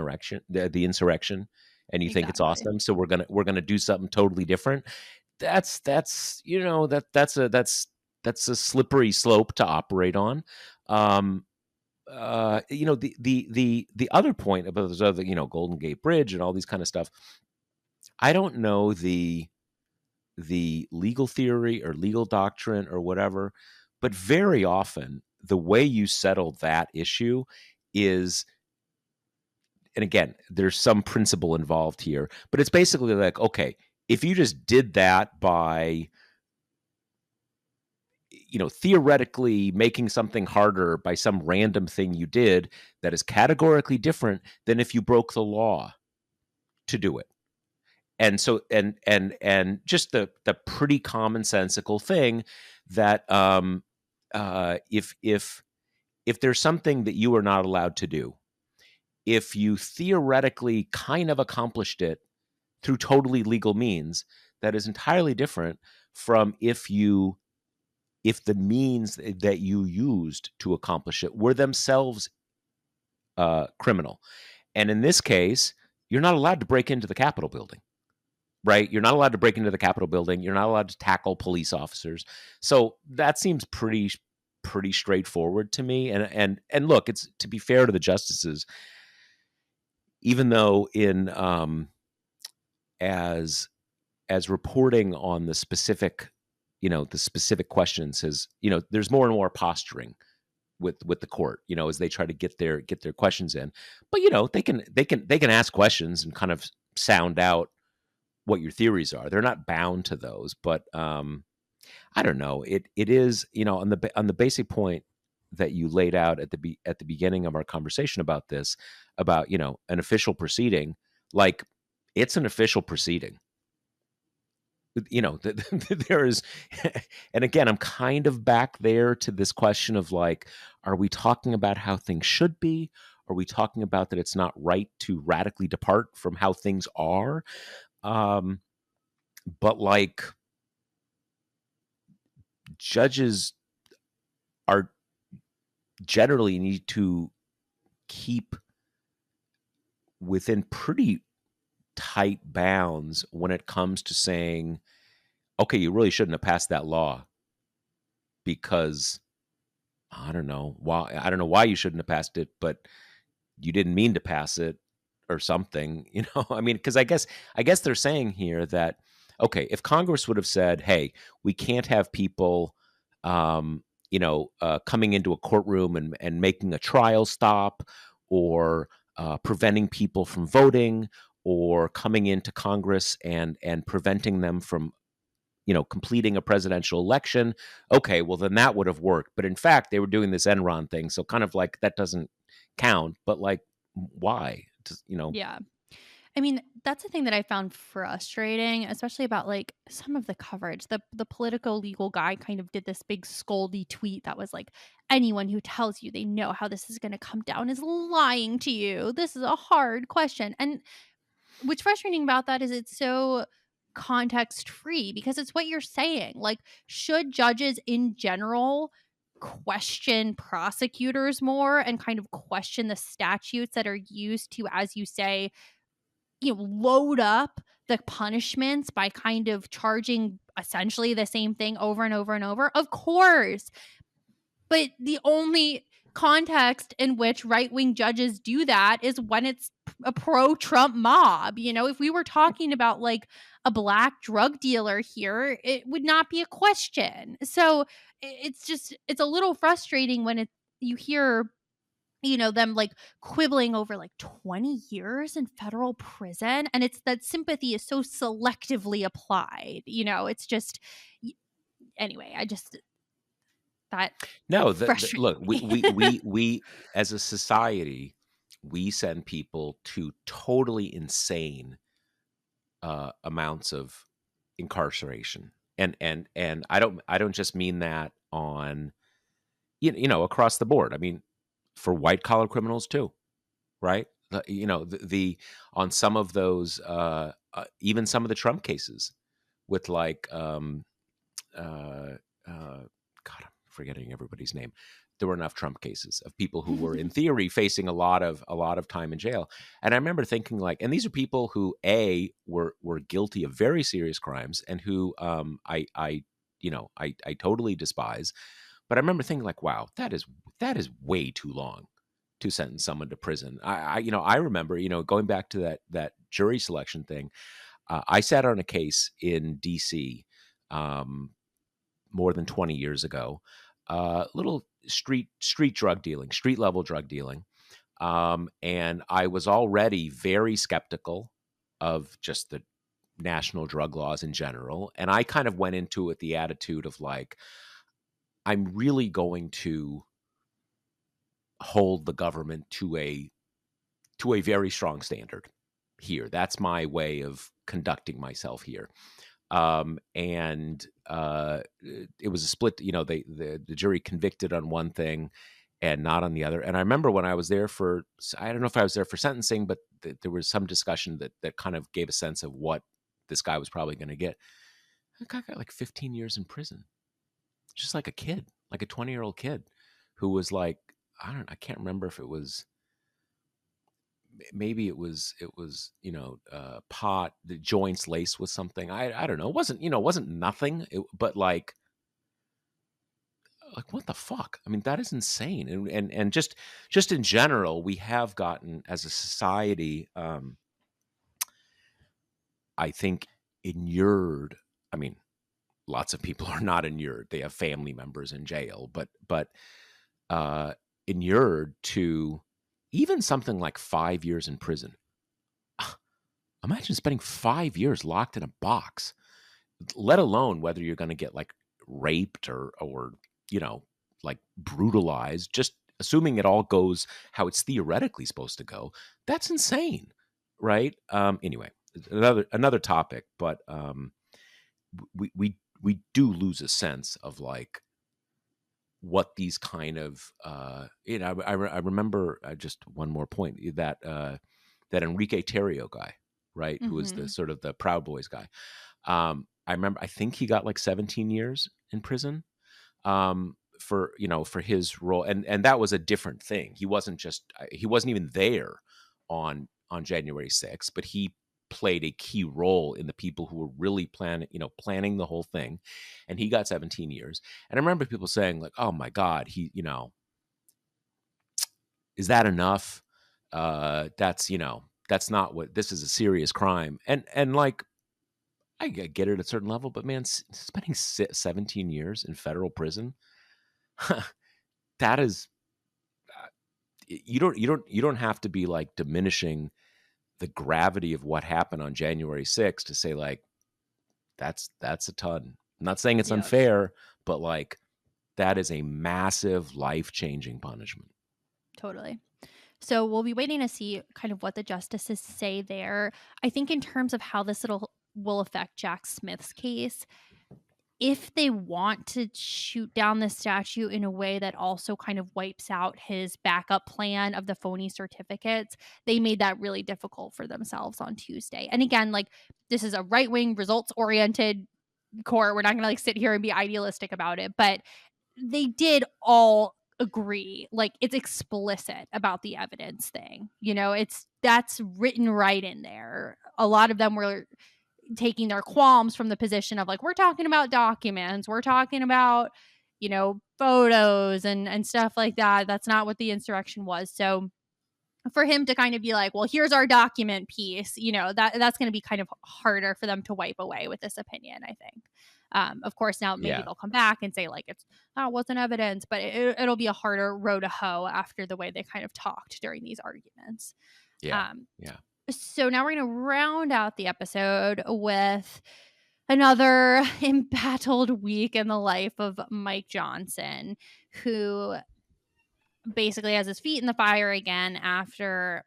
insurrection, and you think it's Exactly. awesome? So we're gonna do something totally different. That's a slippery slope to operate on. Um, the other point about those other, Golden Gate Bridge and all these kind of stuff. I don't know the legal theory or legal doctrine or whatever, but very often the way you settle that issue is, and again, there's some principle involved here, but it's basically like, okay, if you just did that by, theoretically making something harder by some random thing you did, that is categorically different than if you broke the law to do it. And so, and just the pretty commonsensical thing that, if there's something that you are not allowed to do, if you theoretically kind of accomplished it through totally legal means, that is entirely different from if the means that you used to accomplish it were themselves criminal. And in this case, you're not allowed to break into the Capitol building, right? You're not allowed to break into the Capitol building. You're not allowed to tackle police officers. So that seems pretty straightforward to me. And look, it's, to be fair to the justices, even though in as reporting on the specific questions has, there's more and more posturing with the court, as they try to get their questions in. But they can ask questions and kind of sound out what your theories are. They're not bound to those, but I don't know. It is, on the basic point that you laid out at the beginning of our conversation about this, about an official proceeding, like, it's an official proceeding. There is, and again, I'm kind of back there to this question of, like, are we talking about how things should be? Are we talking about that it's not right to radically depart from how things are? Um, but, like, judges are generally need to keep within pretty tight bounds when it comes to saying, okay, you really shouldn't have passed that law because I don't know why you shouldn't have passed it, but you didn't mean to pass it or something, I mean, because I guess they're saying here that, okay, if Congress would have said, hey, we can't have people coming into a courtroom and making a trial stop, or preventing people from voting, or coming into Congress and preventing them from completing a presidential election. Okay, well, then that would have worked. But in fact, they were doing this Enron thing. So kind of like that doesn't count. But like, why? Yeah. I mean, that's the thing that I found frustrating, especially about like some of the coverage. The political legal guy kind of did this big scoldy tweet that was like, anyone who tells you they know how this is going to come down is lying to you. This is a hard question. And what's frustrating about that is it's so context free because it's what you're saying. Like, should judges in general question prosecutors more and kind of question the statutes that are used to, as you say, load up the punishments by kind of charging essentially the same thing over and over and over? Of course. But the only context in which right-wing judges do that is when it's a pro-Trump mob. If we were talking about like a black drug dealer here, it would not be a question. So it's a little frustrating when you hear them like quibbling over like 20 years in federal prison, and it's that sympathy is so selectively applied. It's just anyway, I just that No, frustrates look, we, me. we we we as a society, we send people to totally insane amounts of incarceration, and I don't just mean that on across the board. I mean, for white collar criminals too, right? The on some of those, even some of the Trump cases with like, uh, God, I'm forgetting everybody's name. There were enough Trump cases of people who were, in theory, facing a lot of time in jail. And I remember thinking, like, and these are people who were guilty of very serious crimes, and who I totally despise. But I remember thinking, like, wow, that is way too long to sentence someone to prison. I remember, going back to that jury selection thing. I sat on a case in D.C. um, more than 20 years ago. Little street drug dealing, street level drug dealing. And I was already very skeptical of just the national drug laws in general. And I kind of went into it with the attitude of like, I'm really going to hold the government to a very strong standard here. That's my way of conducting myself here. And it was a split. You know, the jury convicted on one thing and not on the other. And I remember when I was there for, I don't know if I was there for sentencing, but there was some discussion that kind of gave a sense of what this guy was probably going to get. The guy got like 15 years in prison, just like a kid, like a 20-year-old kid who was like, I can't remember if it was, maybe it was pot, the joints laced with something. I don't know, it wasn't, it wasn't nothing, but like what the fuck, I mean, that is insane. And just in general, we have gotten as a society, I think, inured. I mean, lots of people are not inured, they have family members in jail, but uh inured to even something like 5 years in prison. Imagine spending 5 years locked in a box, let alone whether you're going to get like raped or you know like brutalized. Just assuming it all goes how it's theoretically supposed to go, that's insane, right? Anyway, another topic, but we do lose a sense of like what these kind of I remember, just one more point, that Enrique Terrio guy, right, who was the Mhm. sort of the Proud Boys guy. I remember, I think he got like 17 years in prison, for for his role, and that was a different thing. He wasn't even there on January 6th, but he played a key role in the people who were really planning the whole thing, and he got 17 years. And I remember people saying like, "Oh my God, is that enough? That's not what, this is a serious crime." And like, I get it at a certain level, but man, spending 17 years in federal prison, that is, you don't have to be like diminishing the gravity of what happened on January 6th to say like, that's a ton. I'm not saying it's Yep, unfair, but like, that is a massive life-changing punishment. totally. So we'll be waiting to see kind of what the justices say there. I think in terms of how this will affect Jack Smith's case, if they want to shoot down the statute in a way that also kind of wipes out his backup plan of the phony certificates, they made that really difficult for themselves on Tuesday. And again, like, this is a right-wing, results-oriented court. We're not going to like sit here and be idealistic about it, but they did all agree. Like, it's explicit about the evidence thing. That's written right in there. A lot of them were taking their qualms from the position of like, we're talking about documents, we're talking about, photos and stuff like that. That's not what the insurrection was. So for him to kind of be like, well, here's our document piece, that's going to be kind of harder for them to wipe away with this opinion, I think. Of course, now maybe Yeah, they'll come back and say like it wasn't evidence, but it'll be a harder row to hoe after the way they kind of talked during these arguments. yeah, Um, yeah. so now we're going to round out the episode with another embattled week in the life of Mike Johnson, who basically has his feet in the fire again after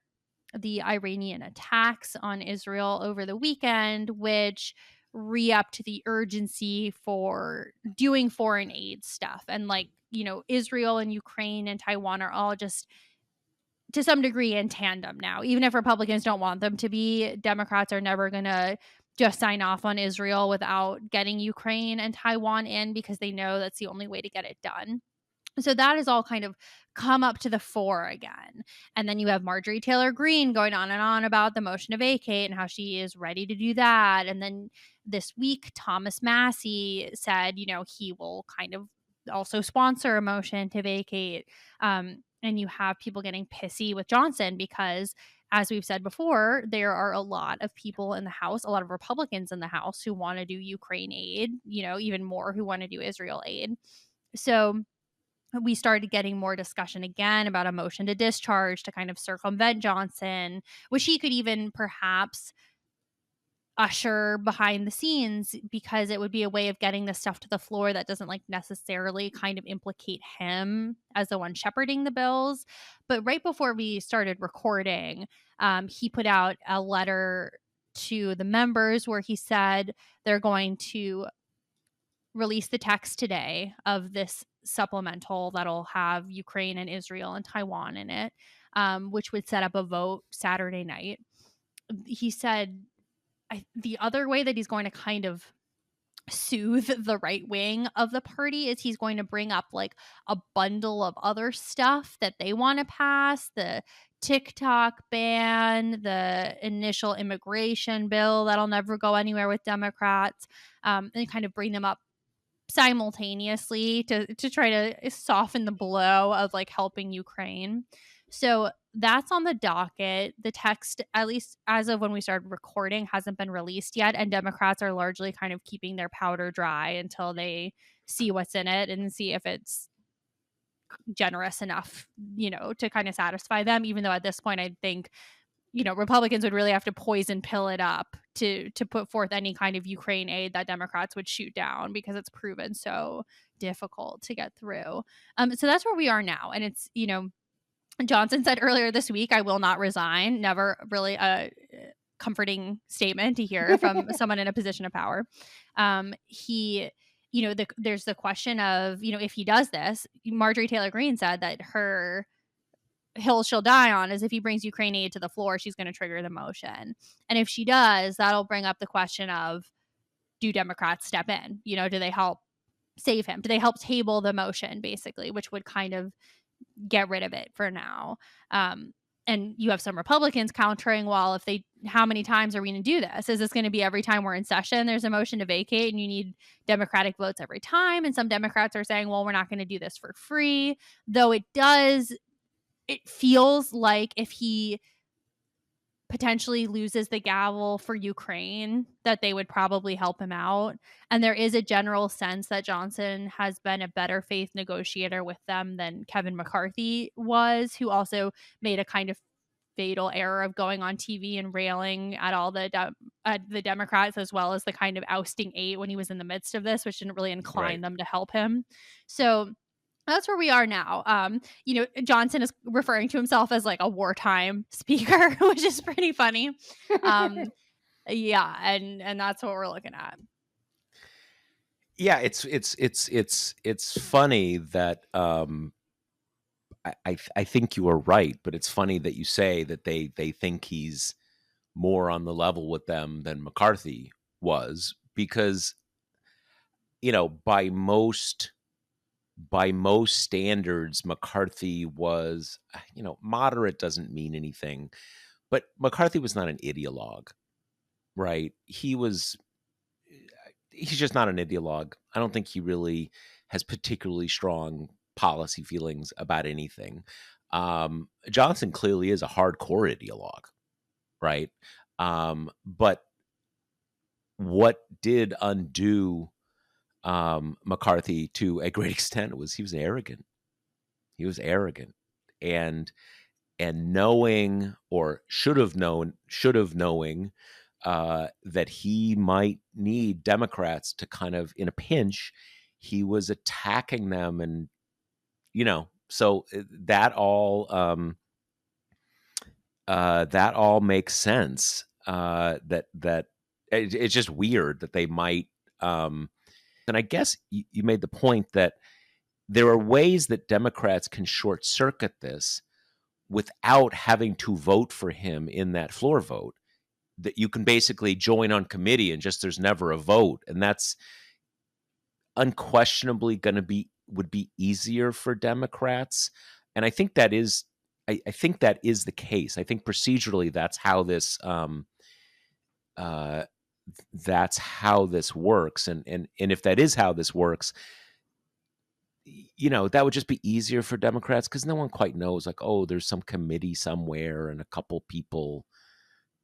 the Iranian attacks on Israel over the weekend, which re-upped the urgency for doing foreign aid stuff. And like, Israel and Ukraine and Taiwan are all just to some degree in tandem now. Even if Republicans don't want them to be, Democrats are never going to just sign off on Israel without getting Ukraine and Taiwan in, because they know that's the only way to get it done. So that has all kind of come up to the fore again. And then you have Marjorie Taylor Greene going on and on about the motion to vacate and how she is ready to do that. And then this week, Thomas Massey said, he will kind of also sponsor a motion to vacate. And you have people getting pissy with Johnson because as we've said before, there are a lot of people in the House, a lot of Republicans in the House who want to do Ukraine aid, even more who want to do Israel aid. So we started getting more discussion again about a motion to discharge to kind of circumvent Johnson, which he could even perhaps usher behind the scenes, because it would be a way of getting the stuff to the floor that doesn't like necessarily kind of implicate him as the one shepherding the bills. But right before we started recording, he put out a letter to the members where he said they're going to release the text today of this supplemental that'll have Ukraine and Israel and Taiwan in it, which would set up a vote Saturday night. He said the other way that he's going to kind of soothe the right wing of the party is he's going to bring up like a bundle of other stuff that they want to pass, the TikTok ban, the initial immigration bill that'll never go anywhere with Democrats, and kind of bring them up simultaneously to try to soften the blow of like helping Ukraine. So that's on the docket. The text, at least as of when we started recording, hasn't been released yet, and Democrats are largely kind of keeping their powder dry until they see what's in it and see if it's generous enough, to kind of satisfy them, even though at this point I think Republicans would really have to poison pill it up to put forth any kind of Ukraine aid that Democrats would shoot down, because it's proven so difficult to get through. So that's where we are now. And it's, Johnson said earlier this week, I will not resign. Never really a comforting statement to hear from someone in a position of power. He, there's the question of, if he does this, Marjorie Taylor Greene said that her hill she'll die on is if he brings Ukraine aid to the floor, she's going to trigger the motion. And if she does, that'll bring up the question of, do Democrats step in? Do they help save him? Do they help table the motion, basically, which would kind of get rid of it for now? And you have some Republicans countering, well, how many times are we going to do this? Is this going to be every time we're in session there's a motion to vacate and you need Democratic votes every time? And some Democrats are saying, well, we're not going to do this for free, though it feels like if he potentially loses the gavel for Ukraine, that they would probably help him out. And there is a general sense that Johnson has been a better faith negotiator with them than Kevin McCarthy was, who also made a kind of fatal error of going on TV and railing at all the Democrats, as well as the kind of ousting eight when he was in the midst of this, which didn't really incline Right. them to help him. So that's where we are now. Johnson is referring to himself as like a wartime speaker, which is pretty funny. Yeah, and that's what we're looking at. Yeah, it's funny that I think you are right, but it's funny that you say that they think he's more on the level with them than McCarthy was, because by most standards, McCarthy was, moderate doesn't mean anything, but McCarthy was not an ideologue, right? He's just not an ideologue. I don't think he really has particularly strong policy feelings about anything. Johnson clearly is a hardcore ideologue, right? But what did undo McCarthy to a great extent was he was arrogant. He was arrogant, and knowing, or should have knowing that he might need Democrats to kind of, in a pinch, he was attacking them, and so that all makes sense. It's just weird that they might. And I guess you made the point that there are ways that Democrats can short circuit this without having to vote for him in that floor vote. That you can basically join on committee and just there's never a vote, and that's unquestionably would be easier for Democrats. And I think that is I think that is the case. I think procedurally that's how this works, and if that is how this works, that would just be easier for Democrats because no one quite knows, like, oh, there's some committee somewhere and a couple people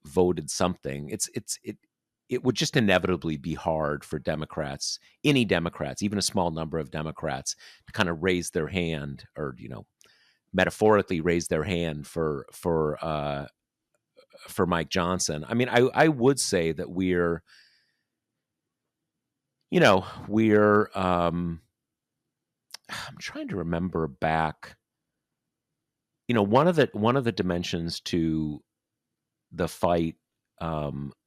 voted something. It would just inevitably be hard for Democrats, any Democrats, even a small number of Democrats, to kind of raise their hand, or metaphorically raise their hand for Mike Johnson. I mean, I would say that we're I'm trying to remember back. One of the dimensions to the fight,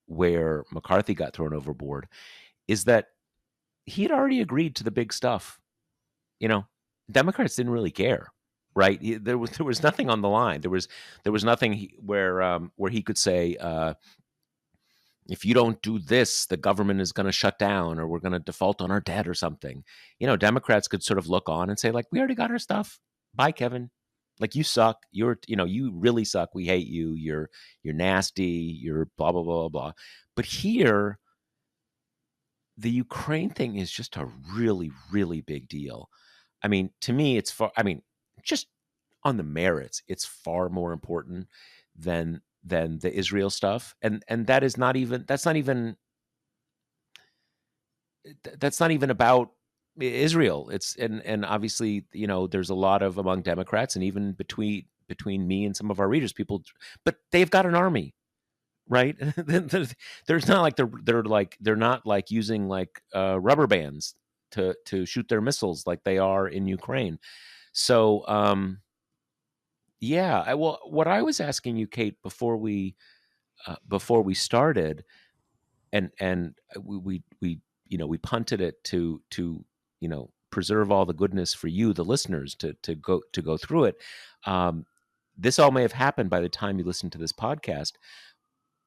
where McCarthy got thrown overboard, is that he had already agreed to the big stuff. You know, Democrats didn't really care, right? There was nothing on the line. There was nothing where he could say, if you don't do this, the government is going to shut down, or we're going to default on our debt or something. Democrats could sort of look on and say, like, we already got our stuff. Bye, Kevin. Like, you suck. You really suck. We hate you. You're nasty. You're blah, blah, blah, blah. But here, the Ukraine thing is just a really, really big deal. I mean, to me, just on the merits, it's far more important than the Israel stuff. And that's not even about Israel. And obviously, there's a lot of, among Democrats, and even between me and some of our readers, people, but they've got an army, right? There's not like they're not like using like rubber bands to shoot their missiles like they are in Ukraine. So yeah, well, what I was asking you, Kate, before we started, and we punted it to preserve all the goodness for you, the listeners, to go through it. This all may have happened by the time you listen to this podcast,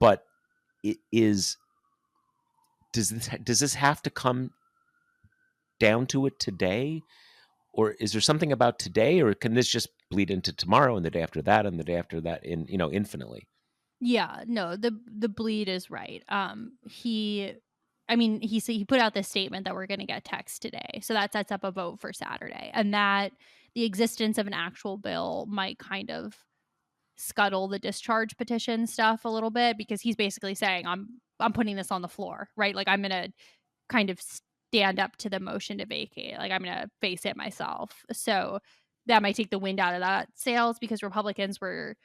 but it is does this have to come down to it today, or is there something about today, or can this just bleed into tomorrow and the day after that and the day after that, infinitely? Yeah, no, the bleed is right. He put out this statement that we're going to get text today, so that sets up a vote for Saturday, and that the existence of an actual bill might kind of scuttle the discharge petition stuff a little bit, because he's basically saying, I'm putting this on the floor, right? Like, I'm going to kind of stand up to the motion to vacate. Like, I'm going to face it myself. So that might take the wind out of that sails, because Republicans were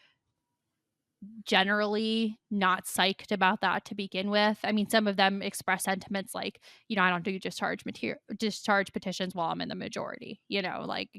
generally not psyched about that to begin with. I mean, some of them express sentiments like, I don't do discharge petitions while I'm in the majority. Like,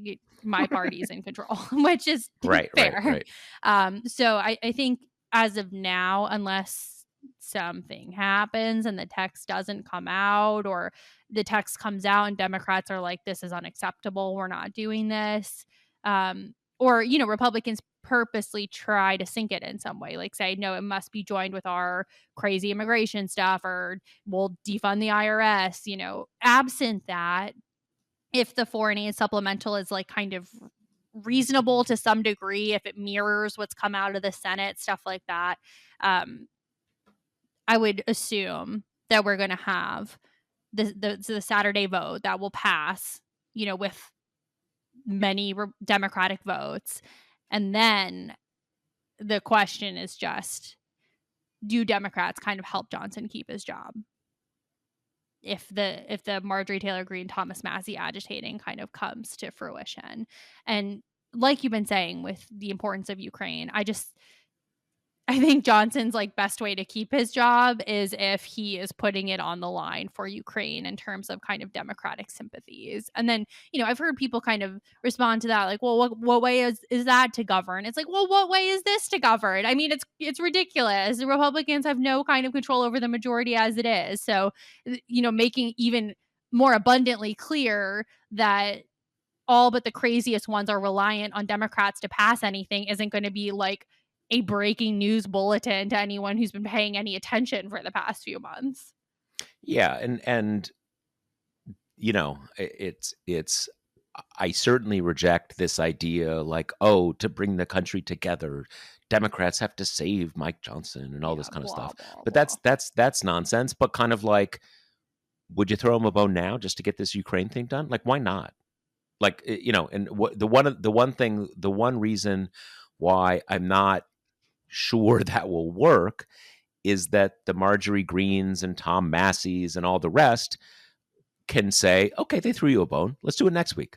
my party's in control, which is Right, right, fair. right. So I think as of now, unless something happens and the text doesn't come out, or the text comes out and Democrats are like, this is unacceptable, we're not doing this. Or, Republicans purposely try to sink it in some way, like say, no, it must be joined with our crazy immigration stuff, or we'll defund the IRS. Absent that, if the foreign aid supplemental is like kind of reasonable to some degree, if it mirrors what's come out of the Senate, stuff like that, I would assume that we're going to have the Saturday vote that will pass, with many Democratic votes. And then the question is just, do Democrats kind of help Johnson keep his job if the Marjorie Taylor Greene, Thomas Massie agitating kind of comes to fruition? And like you've been saying with the importance of Ukraine, I think Johnson's like best way to keep his job is if he is putting it on the line for Ukraine in terms of kind of democratic sympathies. And then, I've heard people kind of respond to that like, well, what way is that to govern? It's like, well, what way is this to govern? I mean, it's ridiculous. The Republicans have no kind of control over the majority as it is. So, making even more abundantly clear that all but the craziest ones are reliant on Democrats to pass anything isn't going to be like a breaking news bulletin to anyone who's been paying any attention for the past few months. Yeah, and it's I certainly reject this idea, like, oh, to bring the country together, Democrats have to save Mike Johnson and all this Yeah, kind of blah stuff. blah But blah. that's nonsense. But kind of like, would you throw him a bone now just to get this Ukraine thing done? Like, why not? Like, and what the one reason why I'm not sure that will work is that the Marjorie Greens and Tom Masseys and all the rest can say, okay, they threw you a bone. Let's do it next week.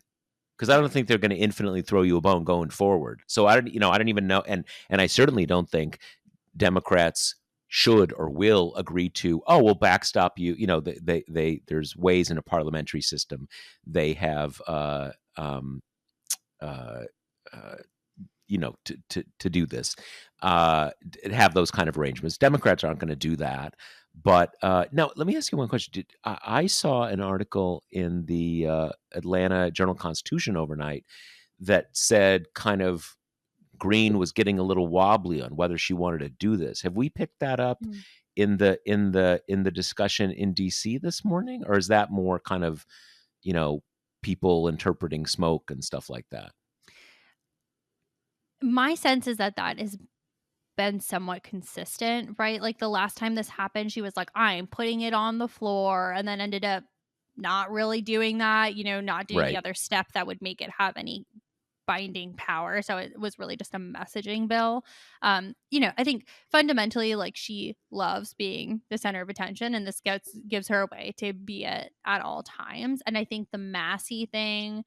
Because I don't Right. think they're going to infinitely throw you a bone going forward. So I don't even know. And I certainly don't think Democrats should or will agree to, oh, we'll backstop you. There's ways in a parliamentary system. They have, uh, uh, to do this, have those kind of arrangements. Democrats aren't going to do that. But now, let me ask you one question. I saw an article in the Atlanta Journal-Constitution overnight that said kind of Green was getting a little wobbly on whether she wanted to do this. Have we picked that up Mm. in the discussion in DC this morning, or is that more kind of you know people interpreting smoke and stuff like that? My sense is that that has been somewhat consistent, right? Like, the last time this happened, she was like, "I'm putting it on the floor," and then ended up not really doing that, not doing the Right. other step that would make it have any binding power. So it was really just a messaging bill. I think fundamentally, like, she loves being the center of attention, and this gives her a way to be it at all times. And I think the Massey thing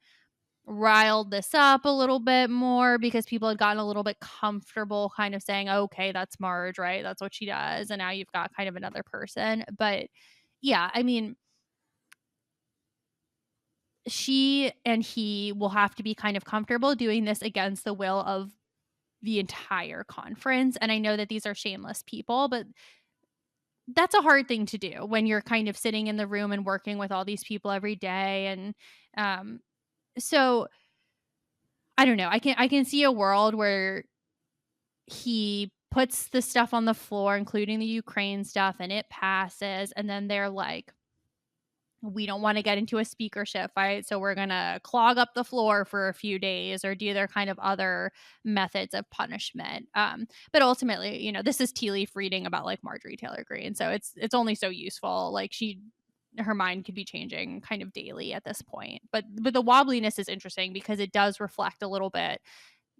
riled this up a little bit more because people had gotten a little bit comfortable kind of saying, okay, that's Marge, right? That's what she does. And now you've got kind of another person. But yeah, I mean, she and he will have to be kind of comfortable doing this against the will of the entire conference. And I know that these are shameless people, but that's a hard thing to do when you're kind of sitting in the room and working with all these people every day. And so I don't know. I can see a world where he puts the stuff on the floor, including the Ukraine stuff, and it passes. And then they're like, we don't want to get into a speakership fight, so we're going to clog up the floor for a few days or do their kind of other methods of punishment. But ultimately, this is tea leaf reading about like Marjorie Taylor Greene, so it's only so useful. Like, her mind could be changing kind of daily at this point. But the wobbliness is interesting because it does reflect a little bit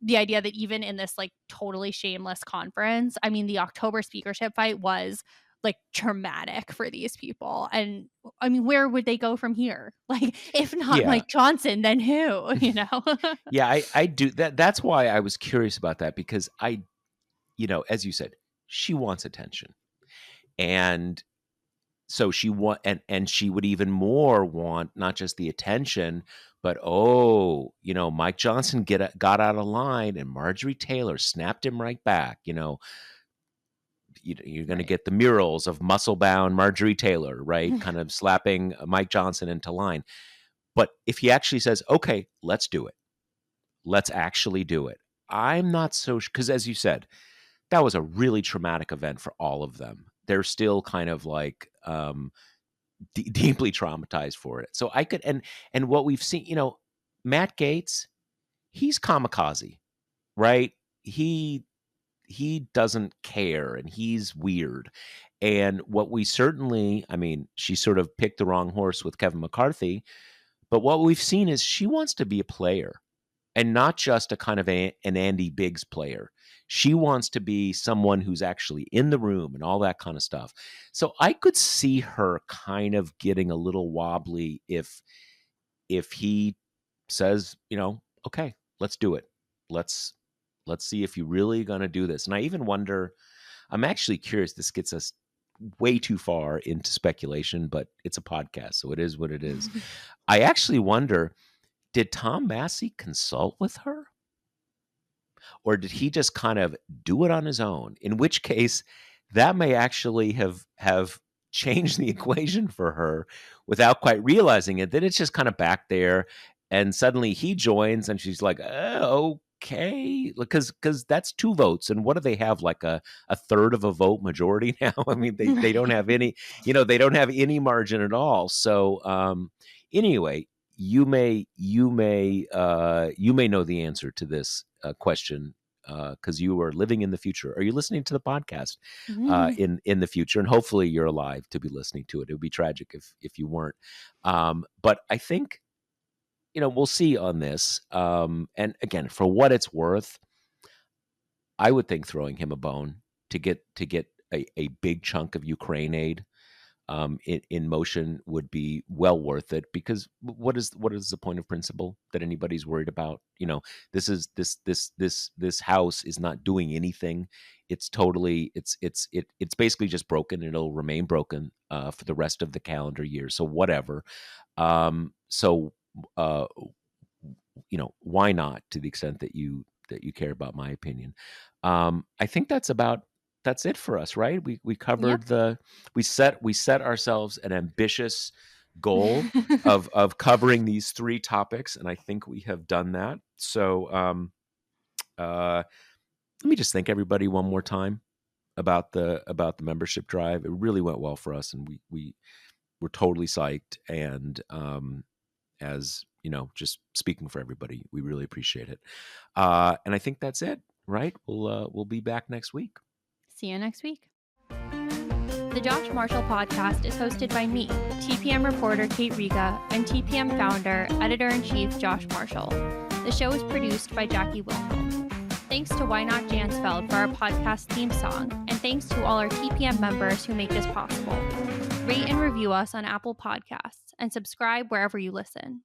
the idea that even in this like totally shameless conference, I mean, the October speakership fight was like traumatic for these people. And I mean, where would they go from here? Like, if not Yeah. Mike Johnson, then who, you know? Yeah, I do that. That's why I was curious about that because as you said, she wants attention. And so she want and she would even more want not just the attention, but Mike Johnson got out of line and Marjorie Taylor snapped him right back. You're going to Right. get the murals of muscle bound Marjorie Taylor, right? Kind of slapping Mike Johnson into line. But if he actually says, okay, let's do it, let's actually do it. I'm not so because as you said, that was a really traumatic event for all of them. They're still kind of like deeply traumatized for it. So I could and what we've seen, Matt Gaetz, he's kamikaze, right? He doesn't care and he's weird. And what we certainly, I mean, she sort of picked the wrong horse with Kevin McCarthy, but what we've seen is she wants to be a player and not just a kind of an Andy Biggs player. She wants to be someone who's actually in the room and all that kind of stuff. So I could see her kind of getting a little wobbly if he says, okay, let's do it. Let's let's see if you're really going to do this. And I even wonder, I'm actually curious, this gets us way too far into speculation, but it's a podcast, so it is what it is. I actually wonder, did Tom Massey consult with her? Or did he just kind of do it on his own? In which case, that may actually have changed the equation for her without quite realizing it. Then it's just kind of back there, and suddenly he joins, and she's like, okay, because that's two votes, and what do they have, like a third of a vote majority now? I mean, they don't Right. have any, they don't have any margin at all. So anyway, you may know the answer to this question because you are living in the future. Are you listening to the podcast in the future? And hopefully you're alive to be listening to it. It would be tragic if you weren't. But I think we'll see on this. And again, for what it's worth, I would think throwing him a bone to get a big chunk of Ukraine aid in motion would be well worth it, because what is the point of principle that anybody's worried about? This house is not doing anything. It's totally it's basically just broken. It'll remain broken for the rest of the calendar year. So whatever. So uh, why not, to the extent that you care about my opinion. I think that's it for us, right? We Yep. covered we set ourselves an ambitious goal of covering these three topics, and I think we have done that. So uh let me just thank everybody one more time about the membership drive. It really went well for us, and we were totally psyched. And as just speaking for everybody, we really appreciate it. And I think that's it, right? We'll be back next week. See you next week. The Josh Marshall podcast is hosted by me, TPM reporter Kate Riga, and TPM founder, editor-in-chief Josh Marshall. The show is produced by Jackie Wilhelm. Thanks to Why Not Jansfeld for our podcast theme song, and thanks to all our TPM members who make this possible. Rate and review us on Apple Podcasts, and subscribe wherever you listen.